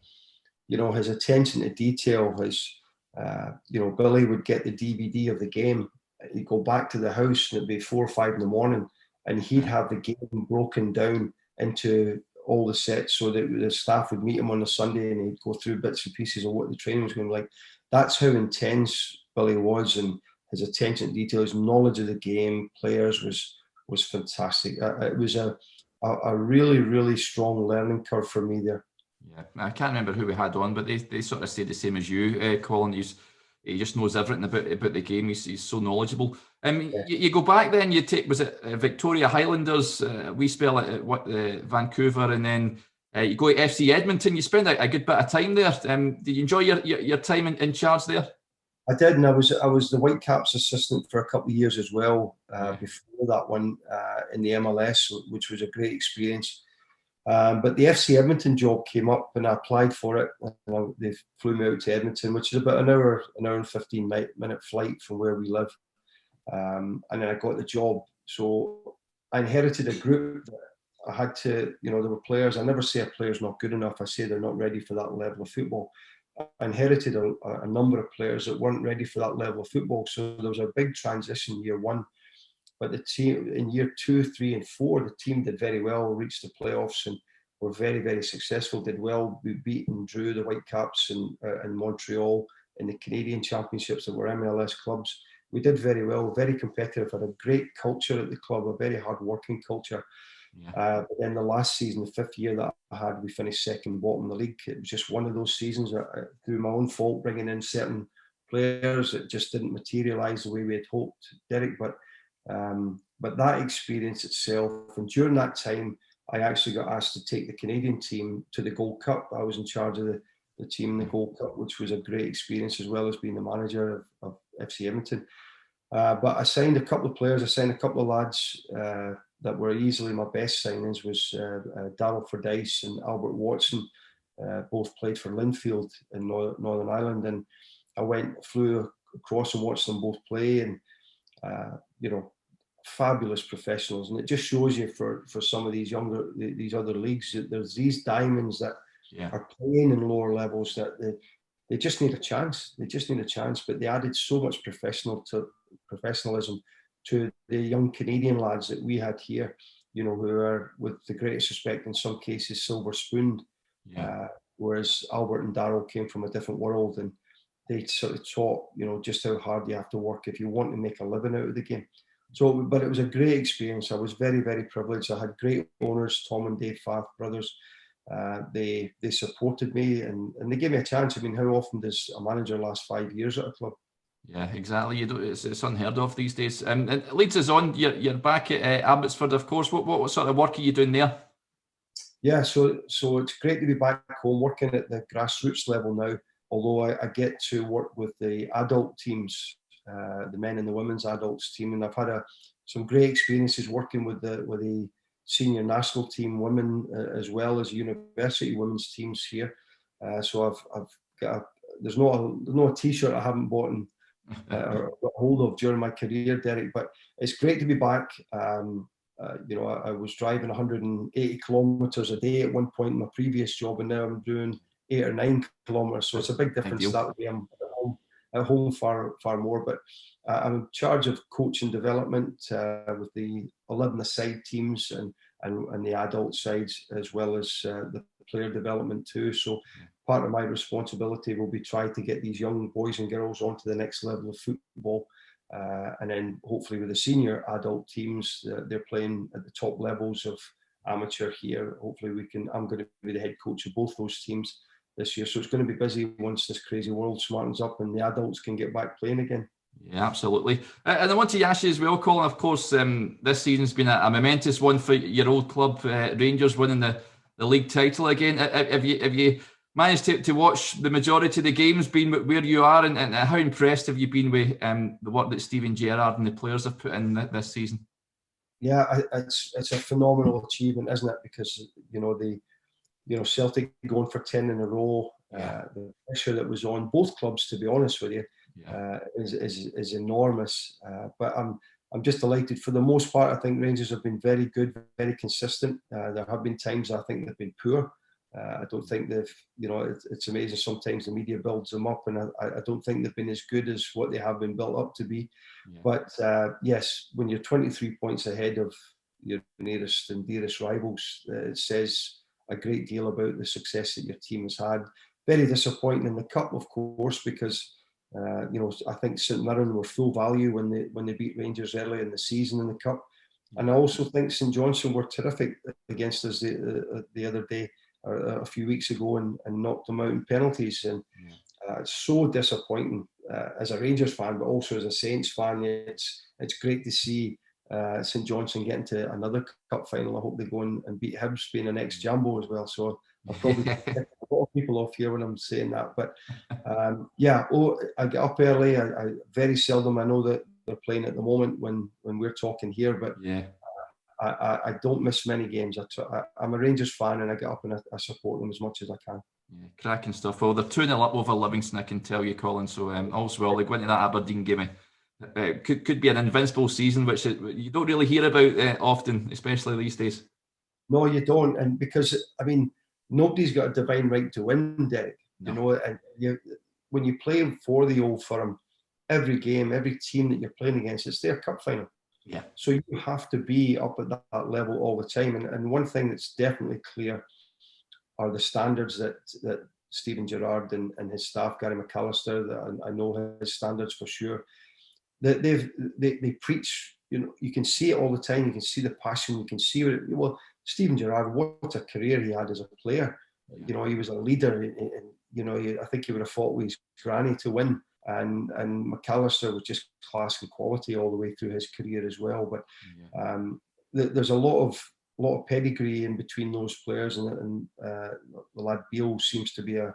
Speaker 2: his attention to detail, Billy would get the DVD of the game. He'd go back to the house and it'd be 4 or 5 in the morning, and he'd have the game broken down into all the sets so that the staff would meet him on a Sunday and he'd go through bits and pieces of what the training was going to be like. That's how intense Billy was, and his attention to detail, his knowledge of the game, players was fantastic. It was a really, really strong learning curve for me there.
Speaker 1: Yeah, I can't remember who we had on, but they sort of stayed the same as you, Colin. He just knows everything about the game. He's so knowledgeable. You go back then. Was it Victoria Highlanders? We spell it Vancouver, and then you go to FC Edmonton. You spend a good bit of time there. Did you enjoy your time in charge there?
Speaker 2: I did, and I was the Whitecaps assistant for a couple of years as well before that one in the MLS, which was a great experience. But the FC Edmonton job came up and I applied for it. And they flew me out to Edmonton, which is about an hour and 15-minute flight from where we live. And then I got the job. So I inherited a group that I had to, there were players. I never say a player's not good enough. I say they're not ready for that level of football. I inherited a number of players that weren't ready for that level of football. So there was a big transition year one. But the team in year 2, 3, and 4, the team did very well, reached the playoffs, and were very, very successful. Did well. We beat and drew the Whitecaps in Montreal in the Canadian Championships that were MLS clubs. We did very well, very competitive. Had a great culture at the club, a very hard-working culture. Yeah. But then the last season, the 5th year that I had, we finished second bottom in the league. It was just one of those seasons through my own fault, bringing in certain players that just didn't materialise the way we had hoped, Derek. But that experience itself, and during that time, I actually got asked to take the Canadian team to the Gold Cup. I was in charge of the team in the Gold Cup, which was a great experience, as well as being the manager of FC Edmonton. But I signed a couple of players. I signed a couple of lads that were easily my best signings. Was Darryl Fordyce and Albert Watson. Both played for Linfield in Northern Ireland, and I flew across and watched them both play, and fabulous professionals. And it just shows you for some of these other leagues that there's these diamonds that are playing in lower levels that they just need a chance. They just need a chance. But they added so much professionalism to the young Canadian lads that we had here, who are, with the greatest respect, in some cases silver spooned. Whereas Albert and Darryl came from a different world, and they sort of taught, just how hard you have to work if you want to make a living out of the game. So, but it was a great experience. I was very, very privileged. I had great owners, Tom and Dave Fath brothers. They supported me, and they gave me a chance. I mean, how often does a manager last 5 years at a club?
Speaker 1: Yeah, exactly. It's unheard of these days. And it leads us on. You're back at Abbotsford, of course. What sort of work are you doing there?
Speaker 2: Yeah, so it's great to be back home working at the grassroots level now. Although I get to work with the adult teams, the men and the women's adults team, and I've had some great experiences working with the senior national team women as well as university women's teams here. So I've got there's not a t-shirt I haven't bought or got hold of during my career, Derek. But it's great to be back. I was driving 180 kilometres a day at one point in my previous job, and now I'm doing 8 or 9 kilometres. So it's a big difference that way. I'm at home. at home far more. But I'm in charge of coaching development with the 11-a-side teams and the adult sides, as well as the player development too. So part of my responsibility will be trying to get these young boys and girls onto the next level of football. And then hopefully with the senior adult teams, they're playing at the top levels of amateur here. Hopefully I'm going to be the head coach of both those teams this year. So it's going to be busy once this crazy world smartens up and the adults can get back playing again.
Speaker 1: Yeah, absolutely. And I want to ask you as well, Colin, of course, this season's been a momentous one for your old club, Rangers winning the league title again. Have you managed to watch the majority of the games, being where you are, and how impressed have you been with the work that Steven Gerrard and the players have put in this season?
Speaker 2: Yeah, it's a phenomenal achievement, isn't it? Because Celtic going for 10 in a row, the pressure that was on both clubs, to be honest with you, is enormous. But I'm just delighted. For the most part, I think Rangers have been very good, very consistent. There have been times I think they've been poor. I don't think it's amazing sometimes the media builds them up, and I don't think they've been as good as what they have been built up to be. Yeah. But yes, when you're 23 points ahead of your nearest and dearest rivals, it says a great deal about the success that your team has had. Very disappointing in the cup, of course, because I think St Mirren were full value when they beat Rangers early in the season in the cup, and I also think St Johnstone were terrific against us the other day, or a few weeks ago, and knocked them out in penalties. And it's so disappointing as a Rangers fan, but also as a Saints fan. It's great to see St Johnstone getting to another cup final. I hope they go and beat Hibs, being an ex-Jambo as well. So I'll probably get a lot of people off here when I'm saying that. But I get up early. I very seldom. I know that they're playing at the moment when we're talking here, but I don't miss many games. I'm a Rangers fan, and I get up and I support them as much as I can.
Speaker 1: Yeah, cracking stuff. Well, they're 2-0 up over Livingston, I can tell you, Colin. So also, well, they go into that Aberdeen game. Could be an invincible season, which you don't really hear about often, especially these days.
Speaker 2: No, you don't, and because nobody's got a divine right to win, Derek. No. And when you play for the Old Firm, every game, every team that you're playing against, it's their cup final.
Speaker 1: Yeah.
Speaker 2: So you have to be up at that level all the time. And one thing that's definitely clear are the standards that Steven Gerrard and his staff, Gary McAllister, that I know his standards for sure. That they preach. You can see it all the time. You can see the passion. You can see Steven Gerrard, what a career he had as a player. He was a leader. I think he would have fought with his granny to win. And McAllister was just class and quality all the way through his career as well. But there's a lot of pedigree in between those players, and the lad Beale seems to be a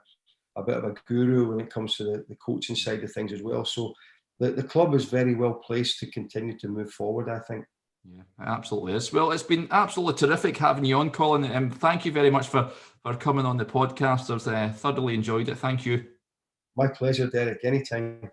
Speaker 2: bit of a guru when it comes to the coaching side of things as well. So the club is very well placed to continue to move forward, I think.
Speaker 1: Yeah, it absolutely is. Well, it's been absolutely terrific having you on, Colin. Thank you very much for coming on the podcast. I've thoroughly enjoyed it. Thank you.
Speaker 2: My pleasure, Derek. Anytime.